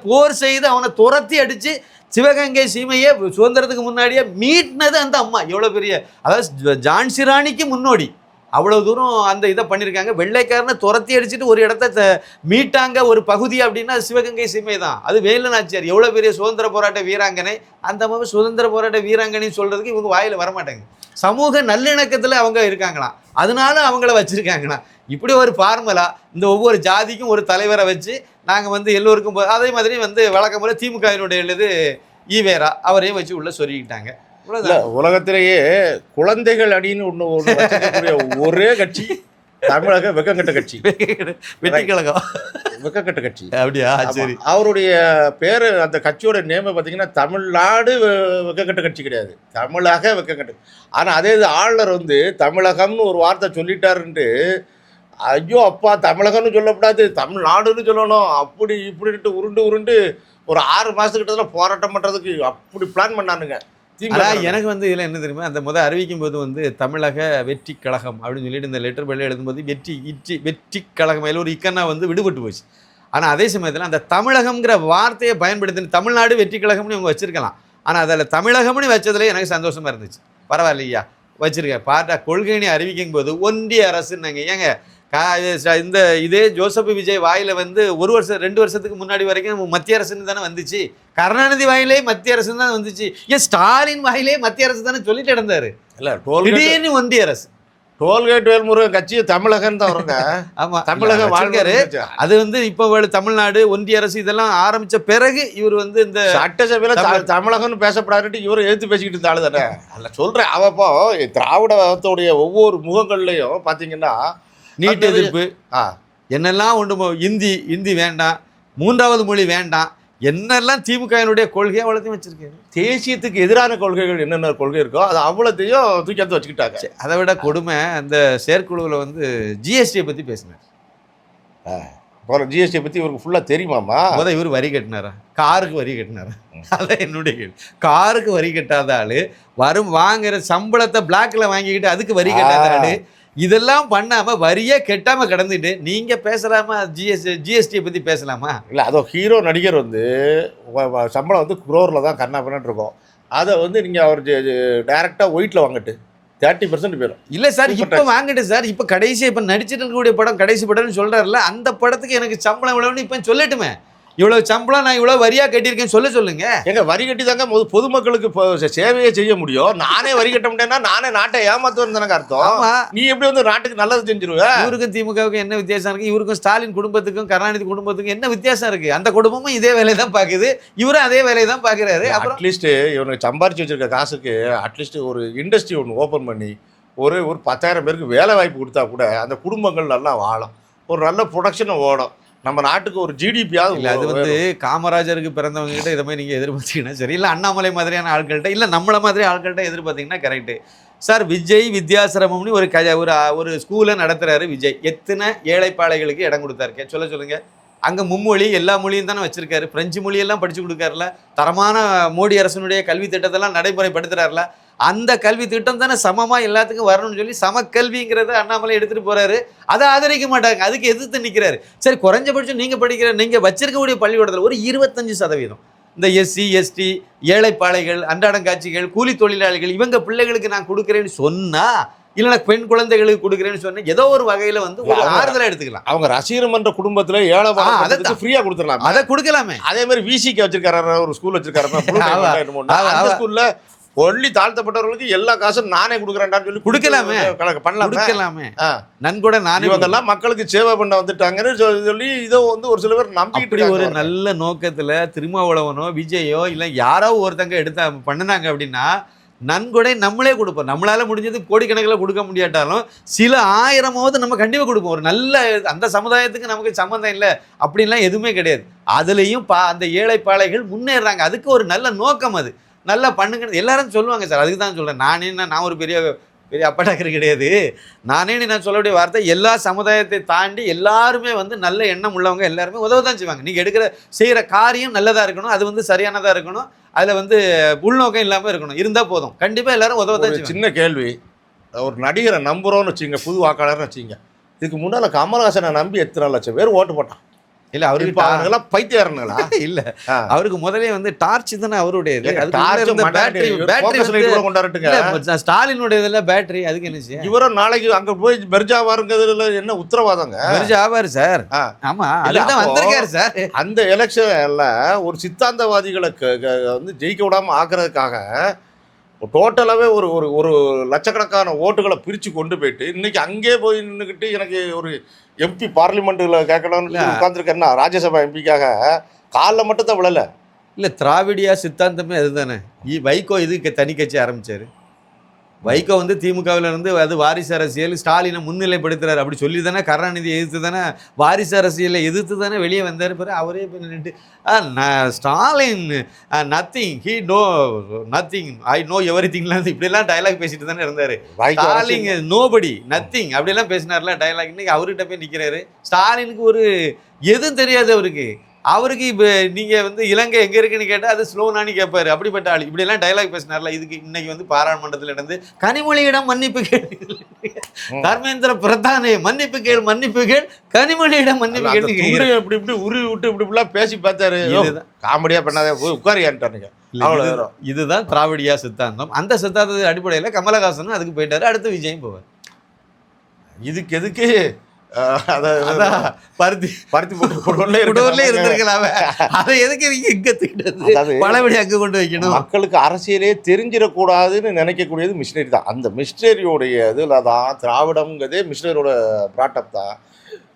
போர் செய்து அவனை துரத்தி அடித்து சிவகங்கை சீமையை சுதந்திரத்துக்கு முன்னாடியே மீட்னது அந்த அம்மா. எவ்வளோ பெரிய, அதாவது ஜான்சி ராணிக்கு முன்னோடி. அவ்வளோ தூரம் அந்த இதை பண்ணியிருக்காங்க. வெள்ளைக்காரனை துரத்தி அடிச்சுட்டு ஒரு இடத்த மீட்டாங்க ஒரு பகுதி அப்படின்னா அது சிவகங்கை சீமை தான். அது வேலு நாச்சியார் எவ்வளோ பெரிய சுதந்திர போராட்ட வீராங்கனை. அந்த அம்மாவை சுதந்திர போராட்ட வீராங்கனைன்னு சொல்கிறதுக்கு இவங்க வாயில் வரமாட்டாங்க. சமூக நல்லிணக்கத்தில் அவங்க இருக்காங்களாம், அதனால அவங்கள வச்சுருக்காங்களாம். இப்படி ஒரு ஃபார்முலா இந்த ஒவ்வொரு ஜாதிக்கும் ஒரு தலைவரை வச்சு நாங்கள் வந்து எல்லோருக்கும் அதே மாதிரி வந்து வழக்கம் போல திமுகவினுடைய எழுது ஈவேரா அவரையும் வச்சு உள்ள சொருகிட்டாங்க. உலகத்திலேயே குழந்தைகள் அணின்னு ஒன்று ஒரே கட்சி தமிழக வெக்கங்கட்ட கட்சி, வெற்றிக்கழகம் வெக்கங்கட்ட கட்சி. அப்படியா? சரி. அவருடைய பேரு, அந்த கட்சியோட நேமை பார்த்தீங்கன்னா தமிழ்நாடு வெக்கங்கட்ட கட்சி கிடையாது, தமிழக வெக்கங்கட்ட. ஆனால் அதே இது ஆளுநர் வந்து தமிழகம்னு ஒரு வார்த்தை சொல்லிட்டாருன்ட்டு, ஐயோ அப்பா தமிழகம்னு சொல்லக்கூடாது தமிழ்நாடுன்னு சொல்லணும் அப்படி இப்படின்ட்டு உருண்டு ஒரு 6 மாதத்துக்கிட்ட போராட்டம் பண்ணுறதுக்கு அப்படி பிளான் பண்ணானுங்க. எனக்கு வந்து இதில் என்ன தெரியுமா, அந்த அறிவிக்கும் போது வந்து தமிழக வெற்றி கழகம் அப்படின்னு சொல்லிட்டு இந்த லெட்டர் பள்ளியில் எழுதும்போது வெற்றி கழகம் அதில் ஒரு இக்கன்னா வந்து விடுபட்டு போச்சு. ஆனால் அதே சமயத்தில் அந்த தமிழகம்ங்கிற வார்த்தையை பயன்படுத்தி தமிழ்நாடு வெற்றி கழகம்னு இவங்க வச்சுருக்கலாம். ஆனால் அதில் தமிழகம்னு வச்சதுலேயே எனக்கு சந்தோஷமாக இருந்துச்சு. பரவாயில்லையா வச்சுருக்கேன். பார்த்தா கொள்கைன்னு அறிவிக்கும் போது ஒன்றிய அரசுன்னாங்க. ஏங்க இந்த இதே ஜோசப் விஜய் வாயில் வந்து 1-2 வருஷத்துக்கு முன்னாடி வரைக்கும் மத்திய அரசுன்னு தானே வந்துச்சு. கருணாநிதி வாயிலே மத்திய அரசுன்னு தான் வந்துச்சு. ஏன் ஸ்டாலின் வாயிலே மத்திய அரசு தானே சொல்லிட்டு இருந்தாரு. இல்லை திடீர்னு ஒன்றிய அரசு. டோல்கேட் வேல்முருகன் கட்சி தமிழகம் தான் வருங்க. ஆமாம், தமிழகம் வாழ்க்காரு. அது வந்து இப்போ தமிழ்நாடு ஒன்றிய அரசு இதெல்லாம் ஆரம்பித்த பிறகு இவர் வந்து இந்த சட்டசபையில் தமிழகம்னு பேசப்படாதுட்டு இவரை எழுத்து பேசிக்கிட்டு இருந்தாலும் தானே. அதில் சொல்கிறேன், அவப்போ திராவிடத்துடைய ஒவ்வொரு முகங்கள்லையும் பார்த்தீங்கன்னா நீட் எதிர்ப்பு என்னெல்லாம் உண்டு, இந்தி வேண்டாம், 3வது மொழி வேண்டாம், என்னெல்லாம் திமுகவினுடைய கொள்கையை அவ்வளோத்தையும் வச்சிருக்காரு. தேசியத்துக்கு எதிரான கொள்கைகள் என்னென்ன கொள்கை இருக்கோ அது அவ்வளோத்தையும் தூக்கி எடுத்து வச்சுக்கிட்டாங்க. அதை விட கொடுமை, அந்த செயற்குழுவில் வந்து ஜிஎஸ்டியை பற்றி பேசினார். அப்புறம் ஜிஎஸ்டியை பற்றி இவருக்கு ஃபுல்லாக தெரியுமாம்மா? முதல் இவர் வரி கட்டினாரா, காருக்கு வரி கட்டினாரா? அதான் என்னுடைய கேள்வி. காருக்கு வரி கட்டாத ஆள், வாங்குற சம்பளத்தை பிளாக்ல வாங்கிக்கிட்டு அதுக்கு வரி கட்டாத ஆள், இதெல்லாம் பண்ணாமல் வரியே கெட்டாமல் கிடந்துட்டு நீங்கள் பேசலாமா? ஜிஎஸ்டியை பற்றி பேசலாமா? இல்லை, அதோ ஹீரோ நடிகர் வந்து சம்பளம் வந்து குரோரில் தான் கண்ணாப்பின்னு இருக்கும். அதை வந்து நீங்கள் அவர் டைரெக்டாக ஒயிட்டில் வாங்கிட்டு 30% போயிடும். இல்லை சார், இப்போ வாங்கிட்டு சார், இப்போ கடைசி இப்போ நடிச்சிட்டு இருக்கக்கூடிய படம் கடைசி படம்னு சொல்கிறாருல்ல, அந்த படத்துக்கு எனக்கு சம்பளம் இவ்வளோன்னு இப்போ சொல்லட்டுமே. இவ்வளோ சம்பளம் நான் இவ்வளோ வரியாக கட்டியிருக்கேன்னு சொல்லுங்க. எங்க வரி கட்டி தாங்க பொதுமக்களுக்கு சேவையை செய்ய முடியும். நானே வரி கட்ட முடியும்னா நானே நாட்டை ஏமாத்துவேன்னு தானே அர்த்தம். நீ எப்படி வந்து நாட்டுக்கு நல்லது செஞ்சிருவேன்? இவருக்கும் திமுகவுக்கும் என்ன வித்தியாசம் இருக்குது? இவருக்கும் ஸ்டாலின் குடும்பத்துக்கும் கருணாநிதி குடும்பத்துக்கும் என்ன வித்தியாசம் இருக்குது? அந்த குடும்பமும் இதே வேலையை தான் பார்க்குது, இவரும் அதே வேலையை தான் பார்க்குறாரு. அட்லீஸ்ட் இவனுக்கு சம்பாரிச்சு வச்சிருக்க காசுக்கு அட்லீஸ்ட் ஒரு இண்டஸ்ட்ரி ஒன்று ஓப்பன் பண்ணி ஒரு 10,000 பேருக்கு வேலை வாய்ப்பு கொடுத்தா கூட அந்த குடும்பங்கள் நல்லா வாழும், ஒரு நல்ல ப்ரொடக்ஷனை ஓடும், நம்ம நாட்டுக்கு ஒரு ஜிடிபியாவது. இல்லை, அது வந்து காமராஜருக்கு பிறந்தவங்க கிட்ட இதை மாதிரி நீங்கள் எதிர்பார்த்தீங்கன்னா சரி, இல்லை அண்ணாமலை மாதிரியான ஆட்கள்கிட்ட, இல்லை நம்மளை மாதிரி ஆட்கள்கிட்ட எதிர்பார்த்தீங்கன்னா கரெக்டு. சார், விஜய் வித்யாசிரமம்னு ஒரு ஸ்கூலை நடத்துகிறாரு விஜய். எத்தனை ஏழைப்பாளைகளுக்கு இடம் கொடுத்தாருக்கே சொல்லுங்கள். அங்கே மும்மொழி எல்லா மொழியும் தானே வச்சுருக்காரு. பிரெஞ்சு மொழியெல்லாம் படித்து கொடுக்காருல. தரமான மோடி அரசனுடைய கல்வி திட்டத்தெல்லாம் நடைமுறைப்படுத்துகிறாருல. அந்த கல்வி திட்டம் தானே சமமாக எல்லாத்துக்கும் வரணும்னு சொல்லி சமக்கல்விங்கிறத அண்ணாமலை எடுத்துகிட்டு போகிறாரு. அதை ஆதரிக்க மாட்டாங்க, அதுக்கு எதிர்த்து நிற்கிறாரு. சரி, குறைஞ்சபட்சம் நீங்கள் வச்சிருக்கக்கூடிய பள்ளிக்கூடத்தில் ஒரு 25% இந்த எஸ்சி எஸ்டி ஏழைப்பாளைகள் அன்றாடங்காட்சிகள் கூலி தொழிலாளிகள் இவங்க பிள்ளைகளுக்கு நான் கொடுக்குறேன்னு சொன்னால், இல்லைன்னா பெண் குழந்தைகளுக்கு கொடுக்குறேன்னு சொன்னேன், ஏதோ ஒரு வகையில் வந்து ஒரு ஆறுதலாக எடுத்துக்கலாம். அவங்க ரசிகர் மன்ற குடும்பத்தில் ஏழை அதை ஃப்ரீயாக கொடுத்துடலாம், அதை கொடுக்கலாமே. அதே மாதிரி விசிக்கு வச்சிருக்காரு, ஒரு ஸ்கூல் வச்சிருக்காரு, ஸ்கூல்ல ஒன்லி தாழ்த்தப்பட்டவர்களுக்கு எல்லா காசும் நானே கொடுக்குறேன்டான்னு சொல்லி கொடுக்கலாமே. பண்ணலாமே. கொடுக்கலாமே. நன்கொடை நானே. இவங்கெல்லாம் மக்களுக்கு சேவை பண்ண வந்துட்டாங்கன்னு சொல்லி இதை வந்து ஒரு சில பேர் நம்பிக்கிட்டு இப்படி ஒரு இருக்காங்க. நல்ல நோக்கத்துல திருமாவளவனோ விஜயோ இல்ல யாரோ ஒருத்தங்க எடுத்த பண்ணுனாங்க அப்படின்னா நன்கொடை நம்மளே கொடுப்போம். நம்மளால முடிஞ்சது கோடிக்கணக்கில் கொடுக்க முடியாட்டாலும் சில ஆயிரமாவது நம்ம கண்டிப்பாக கொடுப்போம். ஒரு நல்ல அந்த சமுதாயத்துக்கு நமக்கு சம்மந்தம் இல்லை அப்படின்லாம் எதுவுமே கிடையாது. அதுலேயும் அந்த ஏழை பாளைகள் முன்னேறாங்க. அதுக்கு ஒரு நல்ல நோக்கம், அது நல்லா பண்ணுங்க எல்லாரும் சொல்லுவாங்க சார். அதுக்கு தான் சொல்கிறேன். நான் ஒரு பெரிய அப்படாக்கர் கிடையாது. நான் சொல்லக்கூடிய வார்த்தை, எல்லா சமுதாயத்தை தாண்டி எல்லாருமே வந்து நல்ல எண்ணம் உள்ளவங்க எல்லாருமே உதவ தான் செய்வாங்க. நீங்கள் செய்கிற காரியம் நல்லதாக இருக்கணும், அது வந்து சரியானதாக இருக்கணும், அதில் வந்து உள்நோக்கம் இல்லாமல் இருக்கணும், இருந்தால் போதும். கண்டிப்பாக எல்லாரும் உதவ தான் செய்வாங்க. சின்ன கேள்வி, ஒரு நடிகரை நம்புகிறோன்னு வச்சுங்க, புது வாக்காளர்னு வச்சுங்க, இதுக்கு முன்னால் கமல்ஹாசனை நம்பி எத்தனை லட்சம் பேர் ஓட்டு போட்டான்? இல்ல அவருக்கு அவங்கெல்லாம் பைத்தியாரங்களா? இல்ல அவருக்கு முதலே வந்து டார்ச் தானே அவருடையது. ஸ்டாலினுடைய பேட்டரி, அதுக்கு என்ன இவரும் நாளைக்கு அங்க போய் பெர்ஜாவாருங்கிறதுல என்ன உத்தரவாதங்க? பெர்ஜா ஆவாரு சார். ஆமா, அதுதான் வந்திருக்காரு சார். அந்த எலெக்ஷன்ல ஒரு சித்தாந்தவாதிகளை வந்து ஜெயிக்க விடாம ஆக்குறதுக்காக டோட்டலாகவே ஒரு ஒரு ஒரு லட்சக்கணக்கான ஓட்டுகளை பிரித்து கொண்டு போயிட்டு இன்னைக்கு அங்கே போய் நின்றுக்கிட்டு எனக்கு ஒரு எம்பி பார்லிமெண்ட்டில் கேட்கணும்னு உட்காந்துருக்கேன்னா ராஜ்யசபா எம்பிக்காக காலில் மட்டும் தான் விழலை. இல்லை, திராவிடியா சித்தாந்தமே அதுதானே. வைகோ இதுக்கு தனி கட்சி ஆரம்பித்தார். வைகோ வந்து திமுகவில் இருந்து அது வாரிசு அரசியல், ஸ்டாலினை முன்னிலைப்படுத்துறாரு அப்படி சொல்லி தானே கருணாநிதியை எதிர்த்து தானே, வாரிசு அரசியலை எதிர்த்து தானே வெளியே வந்தார். பிறகு அவரே போய் நின்றுட்டு Stalin nothing, he know nothing, I know எவ்ரிதிங்லாம் இப்படிலாம் டைலாக் பேசிட்டு தானே இருந்தார். ஸ்டாலின் நோபடி நத்திங் அப்படிலாம் பேசினார்ல டைலாக். இன்னைக்கு அவர்கிட்ட போய் நிற்கிறாரு. ஸ்டாலினுக்கு ஒரு எதுவும் தெரியாது அவருக்கு இப்போ நீங்கள் வந்து இலங்கை எங்கே இருக்குன்னு கேட்டால் அது ஸ்லோனானு கேட்பாரு. அப்படிப்பட்ட ஆள் இப்படியெல்லாம் டைலாக் பேசினார்ல. இதுக்கு இன்னைக்கு வந்து பாராளுமன்றத்தில் இருந்து கனிமொழியிடம் மன்னிப்பு கேள், தர்மேந்திர பிரதானே மன்னிப்பு கேள், கனிமொழியிடம் மன்னிப்பு கேள். இப்படி இப்படி உருவி விட்டு இப்படி இப்படிலாம் பேசி பார்த்தாரு. காமெடியா பண்ணாத போய் உட்காரியான்ட்டானுங்க. இதுதான் திராவிடியா சித்தாந்தம். அந்த சித்தாந்தத்தின் அடிப்படையில் கமலஹாசனும் அதுக்கு போயிட்டாரு. அடுத்து விஜயும் போவார். இதுக்கு எதுக்கு பருத்தி இருந்திருக்கலாமே, அதை எதுக்கு நீங்க இங்க திட்டது பலபடி அங்க கொண்டு வைக்கணும்? மக்களுக்கு அரசியலே தெரிஞ்சிடக்கூடாதுன்னு நினைக்கக்கூடியது மிஷினரி தான். அந்த மிஷினரியோடைய இதுல தான் திராவிடம்ங்கிறதே மிஷினரியோட பிராட்டப் தான்.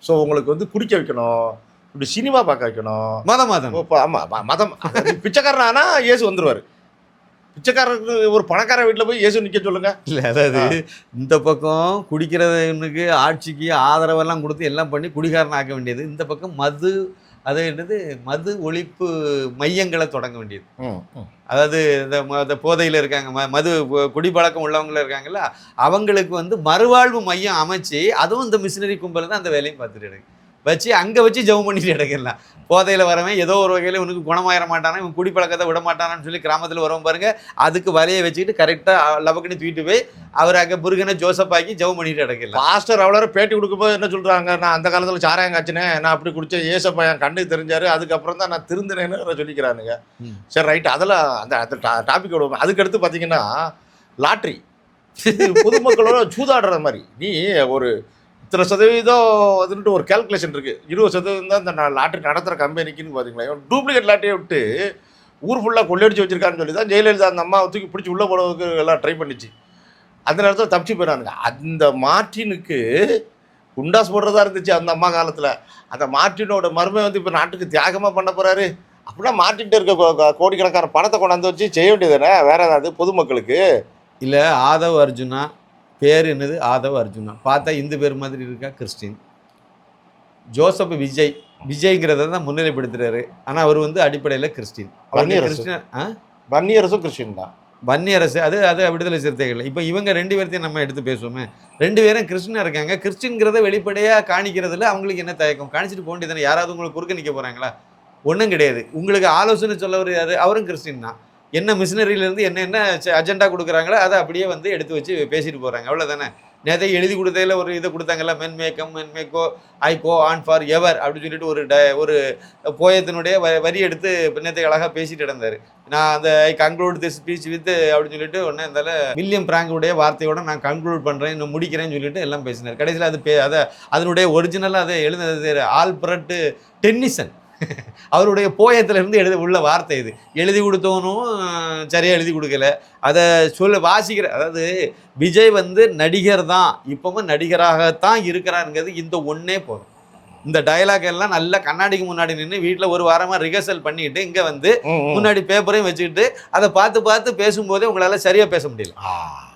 ஸோ உங்களுக்கு வந்து குடிக்க வைக்கணும், இப்படி சினிமா பார்க்க வைக்கணும், மதம் பிச்சைக்காரனா இயேசு வந்துருவாரு. பிச்சைக்காரருக்கு ஒரு பணக்கார வீட்டில் போய் இயேசு நிற்க சொல்லுங்க. இல்லை, அதாவது இந்த பக்கம் குடிக்கிறவனுக்கு ஆட்சிக்கு ஆதரவெல்லாம் கொடுத்து எல்லாம் பண்ணி குடிகாரன் ஆக்க வேண்டியது, இந்த பக்கம் அது என்னது மது ஒழிப்பு மையங்களை தொடங்க வேண்டியது. அதாவது இந்த போதையில் இருக்காங்க, மது குடிப்பழக்கம் உள்ளவங்கள இருக்காங்கல்ல, அவங்களுக்கு வந்து மறுவாழ்வு மையம் அமைச்சு, அதுவும் இந்த மிஷினரி கும்பல் தான் அந்த வேலையும் பார்த்துட்டு இருக்கு வச்சு அங்கே வச்சு ஜெபம் பண்ணிட்டு எடுக்கலாம். போதையில் வரவன் ஏதோ ஒரு வகையில் இவனுக்கு குணமாயிர மாட்டானா, இவன் குடிப்பழக்கத்தை விட மாட்டானான்னு சொல்லி கிராமத்தில் வரவன் பாருங்க, அதுக்கு வலையை வச்சுக்கிட்டு கரெக்டாக லவக்குன்னு தூக்கிட்டு போய் அவர் அங்கே முருகனை ஜோசப் ஆக்கி ஜெபம் பண்ணிட்டு எடுக்கலாம். பாஸ்டர் அவ்வளோ பேட்டி கொடுக்கும்போது என்ன சொல்கிறாங்க, நான் அந்த காலத்தில் சாராயம் காய்ச்சினேன், நான் அப்படி குடித்தேன், ஏசப்பா என் கண்ணுக்கு தெரிஞ்சாரு, அதுக்கப்புறம் தான் நான் திருந்தினேன்னு சொல்லிக்கிறானுங்க. சரி, ரைட்டு, அதெல்லாம் அந்த டாபிக் விடுவோம். அதுக்கடுத்து பார்த்தீங்கன்னா லாட்ரி, பொதுமக்களோட சூதாடுற மாதிரி. நீ ஒரு இத்தனை சதவீதம் அதுன்ட்டு ஒரு கேல்குலேஷன் இருக்குது. 20% தான் இந்த லாட்ரி நடத்துகிற கம்பெனிக்குன்னு பார்த்தீங்களா, டூப்ளிகேட் லாட்டரியை விட்டு ஊர் ஃபுல்லாக கொள்ளையடிச்சு வச்சிருக்கான்னு சொல்லி தான் ஜெயலலிதா அந்த அம்மா தூக்கி பிடிச்சி உள்ளே போகிறதுக்கு எல்லாம் ட்ரை பண்ணிச்சு. அந்த நேரத்தில் தப்பிச்சு போயிடானுங்க. அந்த மார்ட்டினுக்கு குண்டாஸ் போடுறதா இருந்துச்சு அந்த அம்மா காலத்தில். அந்த மார்ட்டினோட மருமை வந்து இப்போ நாட்டுக்கு தியாகமாக பண்ண போகிறாரு. அப்படின்னா மார்ட்டின்ட்டு இருக்க கோடிக்கணக்கான பணத்தை கொண்டாந்து வச்சு செய்ய வேண்டியது தானே வேறு ஏதாவது பொதுமக்களுக்கு. இல்லை, ஆதவ் அர்ஜுனா பேர் என்னது, ஆதவ் அர்ஜுனா, பார்த்தா இந்து பேர் மாதிரி இருக்கா, கிறிஸ்டின். ஜோசப் விஜய்ங்கிறத தான் முன்னிலைப்படுத்துறாரு. ஆனால் அவர் வந்து அடிப்படையில் கிறிஸ்டின். வன்னியரசும் கிறிஸ்டின் தான். வன்னியரசு அது விடுதலை சிறுத்தைகள். இப்போ இவங்க 2 பேர்த்தையும் நம்ம எடுத்து பேசுவோமே, 2 பேரும் கிறிஸ்டினாக இருக்காங்க. கிறிஸ்டின்கிறத வெளிப்படையாக காணிக்கிறதுல அவங்களுக்கு என்ன தயக்கம்? காணிச்சிட்டு போக வேண்டியதானே. யாராவது உங்களுக்கு குறுக்க நிற்க போகிறாங்களா? ஒன்றும் கிடையாது. உங்களுக்கு ஆலோசனை சொல்லவர் யார்? அவரும் கிறிஸ்டின் தான். என்ன மிஷினரியிலேருந்து என்ன அஜெண்டா கொடுக்குறாங்களோ அதை அப்படியே வந்து எடுத்து வச்சு பேசிட்டு போகிறாங்க, அவ்வளோதானே. நேற்று எழுதி கொடுத்ததில் ஒரு இதை கொடுத்தாங்கல்ல, மென்மேக்கோ ஐ கோ ஆன் ஃபார் எவர் அப்படின்னு சொல்லிட்டு ஒரு போயத்தினுடைய வரி எடுத்து நேற்று அழகாக பேசிட்டு இருந்தார். நான் அந்த ஐ கன்க்ளூட் திஸ் ஸ்பீச் வித் அப்படின்னு சொல்லிட்டு ஒன்று இருந்தாலும் வில்லியம் பிராங்குடைய வார்த்தையோட நான் கன்க்ளூட் பண்ணுறேன், இன்னும் முடிக்கிறேன்னு சொல்லிட்டு எல்லாம் பேசினார். கடைசியில் அதனுடைய ஒரிஜினலாக அதை எழுதுனது ஆல்பர்ட் டென்னிசன். அவருடைய போயத்திலிருந்து உள்ள வார்த்தை இது. எழுதி கொடுத்தவனும் சரியாக எழுதி கொடுக்கல, அதை வாசிக்கிற, அதாவது விஜய் வந்து நடிகர் தான், இப்பவும் நடிகராகத்தான் இருக்கிறாருங்கிறது இந்த ஒன்றே போதும். இந்த டயலாக் எல்லாம் நல்லா கண்ணாடிக்கு முன்னாடி நின்று வீட்டில் ஒரு வாரமாக ரிஹர்சல் பண்ணிக்கிட்டு இங்கே வந்து முன்னாடி பேப்பரையும் வச்சுக்கிட்டு அதை பார்த்து பார்த்து பேசும்போதே உங்களால் சரியாக பேச முடியல.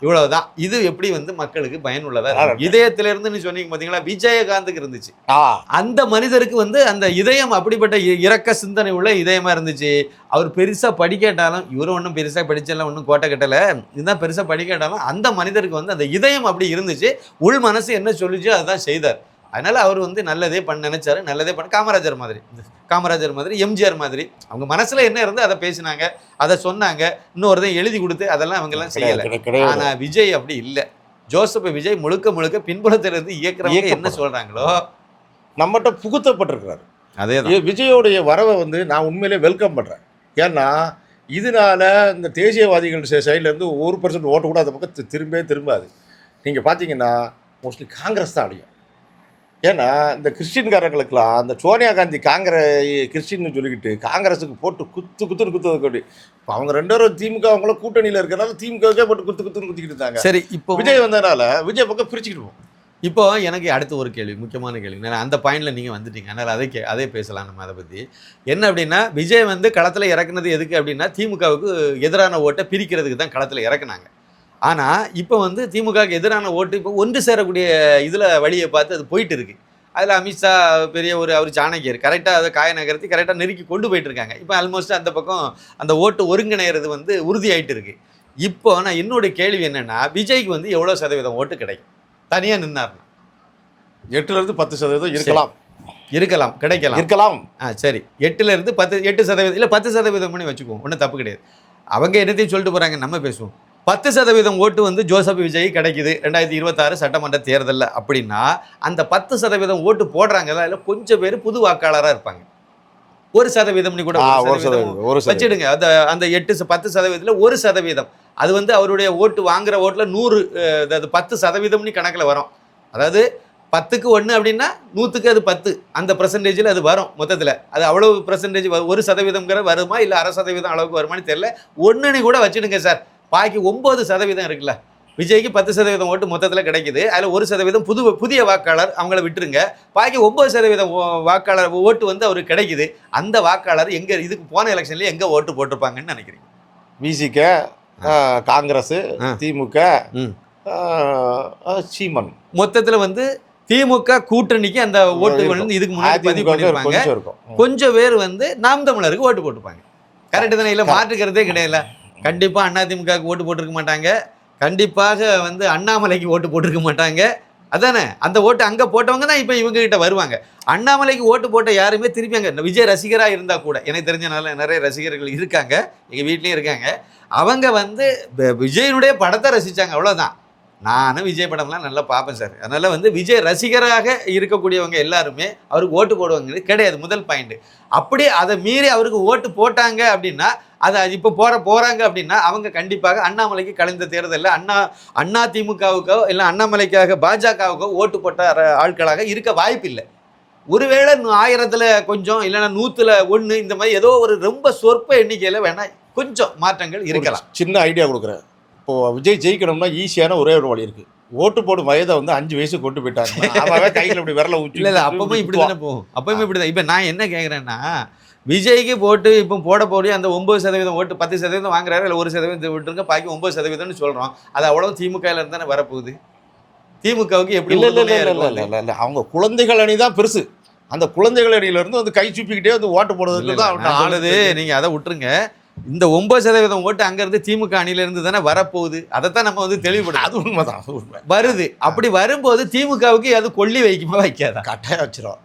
இவ்வளவுதான். இது எப்படி வந்து மக்களுக்கு பயனுள்ளதா இதயத்திலிருந்து நீ சொன்னீங்க பார்த்தீங்களா, விஜயகாந்துக்கு இருந்துச்சு. அந்த மனிதருக்கு வந்து அந்த இதயம் அப்படிப்பட்ட இரக்க சிந்தனை உள்ள இதயமா இருந்துச்சு. அவர் பெருசா படிக்கட்டாலும், இவரும் ஒன்றும் பெருசா படிச்செல்லாம் ஒன்றும் கோட்டை கட்டலை, இதுதான் பெருசா படிக்கட்டாலும் அந்த மனிதருக்கு வந்து அந்த இதயம் அப்படி இருந்துச்சு. உள் மனசு என்ன சொல்லிச்சோ அதுதான் செய்தார். அதனால அவர் வந்து நல்லதே நினைச்சாரு, நல்லதே காமராஜர் மாதிரி, எம்ஜிஆர் மாதிரி அவங்க மனசுல என்ன இருந்து அதை பேசினாங்க, அதை சொன்னாங்க, இன்னொருதையும் எழுதி கொடுத்து அதெல்லாம் அவங்க எல்லாம் செய்யல. ஆனா விஜய் அப்படி இல்லை. ஜோசப் விஜய் முழுக்க முழுக்க பின்புலத்திலிருந்து இயக்குறவங்க என்ன சொல்றாங்களோ நம்மகிட்ட புகுத்தப்பட்டிருக்கிறாரு. அதே விஜயோடைய வரவை வந்து நான் உண்மையிலே வெல்கம் பண்றேன். ஏன்னா இதனால இந்த தேசியவாதிகள் சைட்ல இருந்து 1% ஓட்டு கூட அந்த பக்கம் திரும்பாது. நீங்க பாத்தீங்கன்னா மோஸ்ட்லி காங்கிரஸ் தான் அடையும். ஏன்னா இந்த கிறிஸ்டின்காரங்களுக்கெல்லாம் அந்த சோனியா காந்தி கிறிஸ்டின்னு சொல்லிக்கிட்டு காங்கிரஸுக்கு போட்டு குத்துறது. இப்போ அவங்க 2 பேரும் திமுக அவங்கள கூட்டணியில் இருக்கிறனால திமுகவுக்கே போட்டு குத்திக்கிட்டு இருந்தாங்க. சரி, இப்போ விஜய் வந்ததுனால விஜய் பக்கம் பிரிச்சுக்கிடுவோம். இப்போ எனக்கு அடுத்த ஒரு கேள்வி, முக்கியமான கேள்வி, அந்த பாயிண்டில் நீங்கள் வந்துட்டீங்க, அதனால் அதே பேசலாம் நம்ம. அதை பற்றி என்ன அப்படின்னா, விஜய் வந்து களத்தில் இறக்குனது எதுக்கு அப்படின்னா திமுகவுக்கு எதிரான ஓட்டை பிரிக்கிறதுக்கு தான் களத்தில் இறக்குனாங்க. ஆனால் இப்போ வந்து திமுகவுக்கு எதிரான ஓட்டு இப்போ ஒன்று சேரக்கூடிய இதில் வழியை பார்த்து அது போயிட்டு இருக்கு. அதில் அமித்ஷா பெரிய அவர் சாணக்கியர் கரெக்டாக அதை காய நகர்த்தி கரெக்டாக நெருக்கி கொண்டு போயிட்டு இருக்காங்க. இப்போ ஆல்மோஸ்ட் அந்த பக்கம் அந்த ஓட்டு ஒருங்கிணைகிறது வந்து உறுதியாயிட்டு இருக்கு. இப்போ நான் என்னுடைய கேள்வி என்னென்னா, விஜய்க்கு வந்து எவ்வளோ சதவீதம் ஓட்டு கிடைக்கும் தனியாக நின்னார்னா? 8% 10% இருக்கலாம், கிடைக்கலாம். சரி, 8% 10% இல்லை 10% பண்ணி வச்சுக்குவோம், ஒன்றும் தப்பு கிடையாது. அவங்க என்னத்தையும் சொல்லிட்டு போகிறாங்க, நம்ம பேசுவோம். 10% ஓட்டு வந்து ஜோசப் விஜய் கிடைக்குது 2026 சட்டமன்ற தேர்தலில் அப்படின்னா, அந்த 10% ஓட்டு போடுறாங்கல்ல, அதில் கொஞ்சம் பேர் புது வாக்காளராக இருப்பாங்க. 1% கூட வச்சிடுங்க. அந்த 10%ல் 1%, அது வந்து அவருடைய ஓட்டு வாங்குற ஓட்டில் 100, அது 10% கணக்கில் வரும். அதாவது 10க்கு 1 அப்படின்னா 100க்கு அது 10, அந்த பெர்சன்டேஜில் அது வரும் மொத்தத்தில். அது அவ்வளவு பெர்சன்டேஜ் 1% வருமா இல்லை 1/2% அளவுக்கு வருமானு தெரியல. 1ன்னு கூட வச்சுடுங்க சார். பாக்கி 9% இருக்குல்ல, விஜய்க்கு 10% ஓட்டு மொத்தத்தில் கிடைக்குது. அதில் 1% புதிய வாக்காளர், அவங்கள விட்டுருங்க. பாக்கி 9% வாக்காளர் ஓட்டு வந்து அவருக்கு கிடைக்குது. அந்த வாக்காளர் எங்கே இதுக்கு போன எலெக்ஷன்லேயே எங்கே ஓட்டு போட்டிருப்பாங்கன்னு நினைக்கிறீங்க? விசிக, காங்கிரஸ், திமுக, சீமன், மொத்தத்தில் வந்து திமுக கூட்டணிக்கு அந்த ஓட்டு வந்து இதுக்கு முன்னாடி பதிவு பண்ணிருப்பாங்க. கொஞ்சம் பேர் வந்து நாம் தமிழருக்கு ஓட்டு போட்டுப்பாங்க. கரெக்டு தானே? இல்லை மாற்றுக்கிறதே கிடையாது. கண்டிப்பாக அதிமுகவுக்கு ஓட்டு போட்டிருக்க மாட்டாங்க, கண்டிப்பாக வந்து அண்ணாமலைக்கு ஓட்டு போட்டிருக்க மாட்டாங்க. அதானே? அந்த ஓட்டு அங்கே போட்டவங்க தான் இப்போ இவங்க கிட்ட வருவாங்க. அண்ணாமலைக்கு ஓட்டு போட்ட யாருமே திருப்பி அங்கே விஜய் ரசிகராக இருந்தால் கூட, எனக்கு தெரிஞ்சனால நிறைய ரசிகர்கள் இருக்காங்க, எங்கள் வீட்லேயும் இருக்காங்க. அவங்க வந்து விஜயனுடைய படத்தை ரசித்தாங்க, அவ்வளோதான். நானும் விஜய் படம்லாம் நல்லா பார்ப்பேன் சார். அதனால் வந்து விஜய் ரசிகராக இருக்கக்கூடியவங்க எல்லாருமே அவருக்கு ஓட்டு போடுவாங்கிறது கிடையாது, முதல் பாயிண்ட். அப்படி அதை மீறி அவருக்கு ஓட்டு போட்டாங்க அப்படின்னா, அதை இப்போ போகிறாங்க அப்படின்னா அவங்க கண்டிப்பாக அண்ணாமலைக்கு கலைந்த தேர்தலில் அண்ணா திமுகவுக்கோ இல்லை அண்ணாமலைக்காக பாஜகவுக்கோ ஓட்டு போட்ட ஆட்களாக இருக்க வாய்ப்பு இல்லை. ஒருவேளை 1000ல் கொஞ்சம், இல்லைன்னா 100ல் 1, இந்த மாதிரி ஏதோ ஒரு ரொம்ப சொற்ப எண்ணிக்கையில் வேணால் கொஞ்சம் மாற்றங்கள் இருக்கலாம். சின்ன ஐடியா கொடுக்குறேன். இப்போது விஜய் ஜெயிக்கணும்னா ஈஸியான ஒரே ஒரு வழி இருக்குது. ஓட்டு போடும் வயதை வந்து 5 வயசுக்கு கொண்டு போயிட்டாங்க. அவன் கையில் இப்படி விரல ஊற்றி இல்லை, அப்பவுமே இப்படி தானே போகும். அப்பவுமே இப்படி தான். இப்போ நான் என்ன கேட்குறேன்னா, விஜய்க்கு போட்டு இப்போ போடக்கூடிய அந்த 9% ஓட்டு 10% வாங்குறாரு, இல்லை 1% விட்டுருங்க, பாக்கி 9%ன்னு சொல்கிறோம். அது அவ்வளோ திமுகவில் இருந்து தானே வரப்போகுது. திமுகவுக்கு எப்படி? இல்லை, அவங்க குழந்தைகள் அணி தான் பெருசு. அந்த குழந்தைகள் அணியிலேருந்து வந்து கை சுப்பிக்கிட்டே வந்து ஓட்டு போடுறதுக்கு தான் ஆளுது. நீங்கள் அதை விட்டுருங்க. இந்த 9% ஓட்டு அங்கேருந்து திமுக அணியிலிருந்து தானே வரப்போகுது. அதைத்தான் நம்ம வந்து தெளிவுபடுது. அது உண்மைதான், வருது. அப்படி வரும்போது திமுகவுக்கு அது கொல்லி வைக்குமா வைக்காதா? கட்டாயம்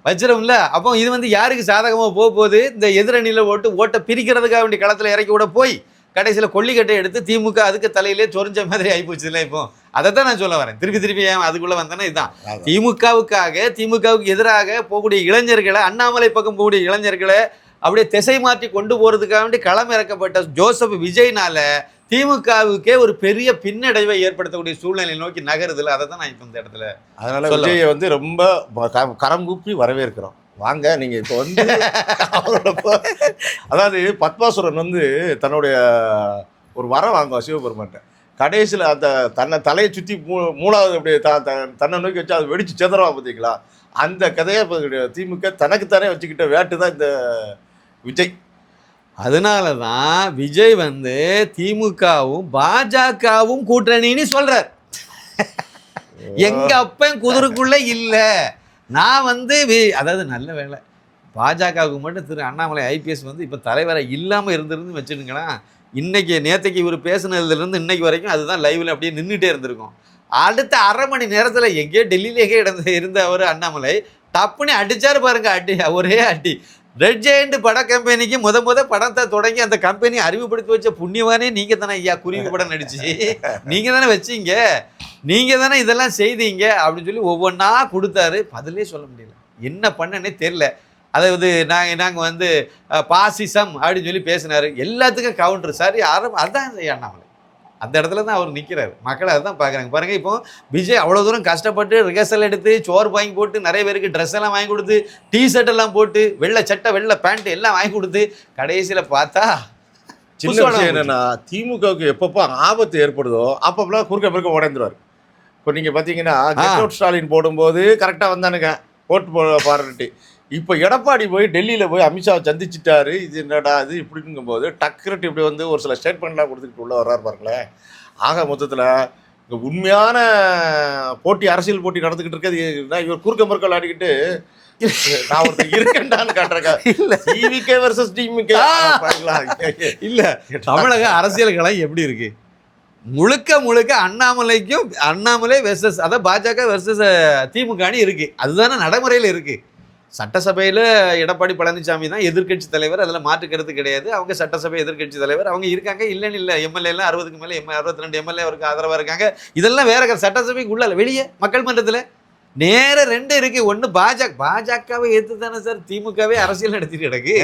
வச்சிரும்ல. அப்போ இது வந்து யாருக்கு சாதகமாக போகுது? இந்த எதிரணியில் ஓட்டை பிரிக்கிறதுக்காக வேண்டிய களத்தில் இறக்கி விட போய் கடைசியில் கொல்லிக்கட்டை எடுத்து திமுக அதுக்கு தலையிலே சொரிஞ்ச மாதிரி ஆகிப்போச்சு இல்லை? இப்போ அதை தான் நான் சொல்ல வரேன். திருப்பி ஏன் அதுக்குள்ளே வந்தேன்னா இதுதான். திமுகவுக்கு எதிராக போகக்கூடிய இளைஞர்களை, அண்ணாமலை பக்கம் போகக்கூடிய இளைஞர்களை அப்படியே திசை மாற்றி கொண்டு போகிறதுக்காக வேண்டி களம் இறக்கப்பட்ட ஜோசப் விஜய்னால திமுகவுக்கே ஒரு பெரிய பின்னடைவை ஏற்படுத்தக்கூடிய சூழ்நிலை நோக்கி நகருதுல. அதை தான் நான் இப்போ இந்த இடத்துல அதனால விஜயை வந்து ரொம்ப கரம் கூப்பி வரவேற்கிறோம். வாங்க நீங்கள் இப்போ வந்து அவரோட அதாவது பத்மாசுரன் வந்து தன்னுடைய ஒரு வரம் வாங்குவான் சிவபெருமான்ட்ட. கடைசியில் அந்த தன்னை தலையை சுற்றி மூணாவது அப்படியே தன்னை நோக்கி வச்சு அதை வெடிச்சு செதறவா பார்த்தீங்களா, அந்த கதையை இப்போ திமுக தனக்குத்தானே வச்சுக்கிட்ட வேட்டு தான் இந்த விஜய். அதனால தான் விஜய் வந்து திமுகவும் பாஜகவும் கூட்டணின்னு சொல்றார். எங்க அப்பன் குதிரைக்குள்ள இல்லை. நான் வந்து அதாவது நல்ல வேலை பாஜகவுக்கு மட்டும் திரு அண்ணாமலை ஐபிஎஸ் வந்து இப்போ தலைவரை இல்லாமல் இருந்திருந்து வச்சுருங்களேன், இன்னைக்கு நேற்றுக்கு இவர் பேசுனதுலேருந்து இன்னைக்கு வரைக்கும் அதுதான் லைவில் அப்படியே நின்றுட்டே இருந்திருக்கும். அடுத்த அரை மணி நேரத்தில் எங்கேயோ டெல்லியிலேயே இருந்த அவர் அண்ணாமலை டப்புன்னு அடிச்சார் பாருங்க, அடி ஒரே அடி. ரெட் ஜெயண்ட் பட கம்பெனிக்கு முத படத்தை தொடங்கி அந்த கம்பெனி அறிமுகப்படுத்தி வச்ச புண்ணியவானே நீங்கள் தானே ஐயா. குருவி படம் நடிச்சு நீங்கள் தானே வச்சிங்க, நீங்கள் தானே இதெல்லாம் செய்தீங்க அப்படின்னு சொல்லி ஒவ்வொன்றா கொடுத்தாரு. பதிலே சொல்ல முடியல, என்ன பண்ணனே தெரில. அதாவது நாங்கள் வந்து பாசிசம் அப்படின்னு சொல்லி பேசினார். எல்லாத்துக்கும் கவுண்டர் சார் அதுதான் அண்ணாமலை. அந்த இடத்துல தான் அவர் நிற்கிறார். மக்களை அதுதான் பார்க்குறாங்க. பாருங்கள், இப்போ விஜய் அவ்வளோ தூரம் கஷ்டப்பட்டு ரிஹர்சல் எடுத்து சோறு வாங்கி போட்டு நிறைய பேருக்கு ட்ரெஸ் எல்லாம் வாங்கி கொடுத்து டிஷர்ட் எல்லாம் போட்டு வெள்ளை சட்டை வெள்ளை பேண்ட் எல்லாம் வாங்கி கொடுத்து கடைசியில் பார்த்தா சின்ன விஷயம் என்னென்னா, திமுகவுக்கு எப்பப்போ ஆபத்து ஏற்படுதோ அப்பப்பெல்லாம் குறுக்க உடைந்துருவார். இப்போ நீங்கள் பார்த்தீங்கன்னா ஸ்டாலின் போடும்போது கரெக்டாக வந்தானுங்க ஓட்டு பாருன்ட்டு. இப்போ எடப்பாடி போய் டெல்லியில் போய் அமித்ஷாவை சந்திச்சிட்டாரு. இது என்னடா இது இப்படிங்கும்போது டக்குரட்டு இப்படி வந்து ஒரு சில ஸ்டேட்மெண்ட்லாம் கொடுத்துக்கிட்டு உள்ளே வர்றாரு பாருங்களேன். ஆக மொத்தத்தில் இங்கே உண்மையான போட்டி, அரசியல் போட்டி நடந்துக்கிட்டு இருக்கிறது இவர் குறுக்க விளையாடிக்கிட்டு நான் ஒருத்தர் இருக்கேன்டான்னு காட்டுறேன். இல்லை டிவிகே வர்சஸ் டிமுக இல்லை. தமிழக அரசியல் களம் எப்படி இருக்கு? முழுக்க அண்ணாமலை வெர்சஸ் அதாவது பாஜக வெர்சஸ் திமுக இருக்கு. அதுதானே நடைமுறையில் இருக்கு. சட்டசபையில் எடப்பாடி பழனிசாமி தான் எதிர்க்கட்சி தலைவர், அதில் மாற்று கருத்து கிடையாது. அவங்க சட்டசபை எதிர்க்கட்சி தலைவர், அவங்க இருக்காங்க, இல்லைன்னு இல்லை. எம்எல்ஏலாம் 60க்கு மேலே 62 எம்எல்ஏ அவருக்கு ஆதரவாக இருக்காங்க. இதெல்லாம் வேற சட்டசபைக்கு உள்ள வெளியே மக்கள் மன்றத்தில் நேர 2 இருக்கு. ஒன்று பாஜகவை ஏற்று தானே சார் திமுகவே அரசியல் நடத்திட்டு கிடக்கு.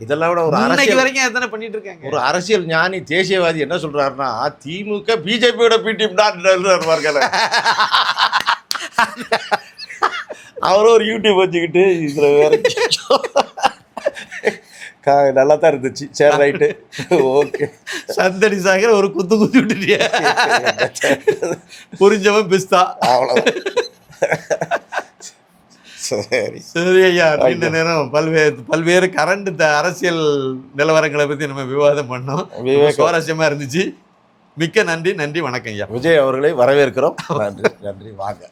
இதெல்லாம் விட ஒரு அரசியல் வரைக்கும் எத்தனை பண்ணிட்டு இருக்காங்க. ஒரு அரசியல் ஞானி தேசியவாதி என்ன சொல்றாருன்னா, திமுக பிஜேபியோட பிடிஎம் தான். அவரும் ஒரு யூடியூப் வச்சுக்கிட்டு இதில் வேற நல்லா தான் இருந்துச்சு. சரி ரைட்டு ஓகே. சந்தடி சாகர் ஒரு குத்து விட்டுட்டிய புரிஞ்சவன் பிஸ்தா அவ்வளோ. சரி ஐயா, இந்த நேரம் பல்வேறு கரண்ட் அரசியல் நிலவரங்களை பற்றி நம்ம விவாதம் பண்ணோம். சுவாரஸ்யமாக இருந்துச்சு. மிக்க நன்றி. வணக்கம் ஐயா. விஜய் அவர்களை வரவேற்கிறோம். நன்றி வாங்க.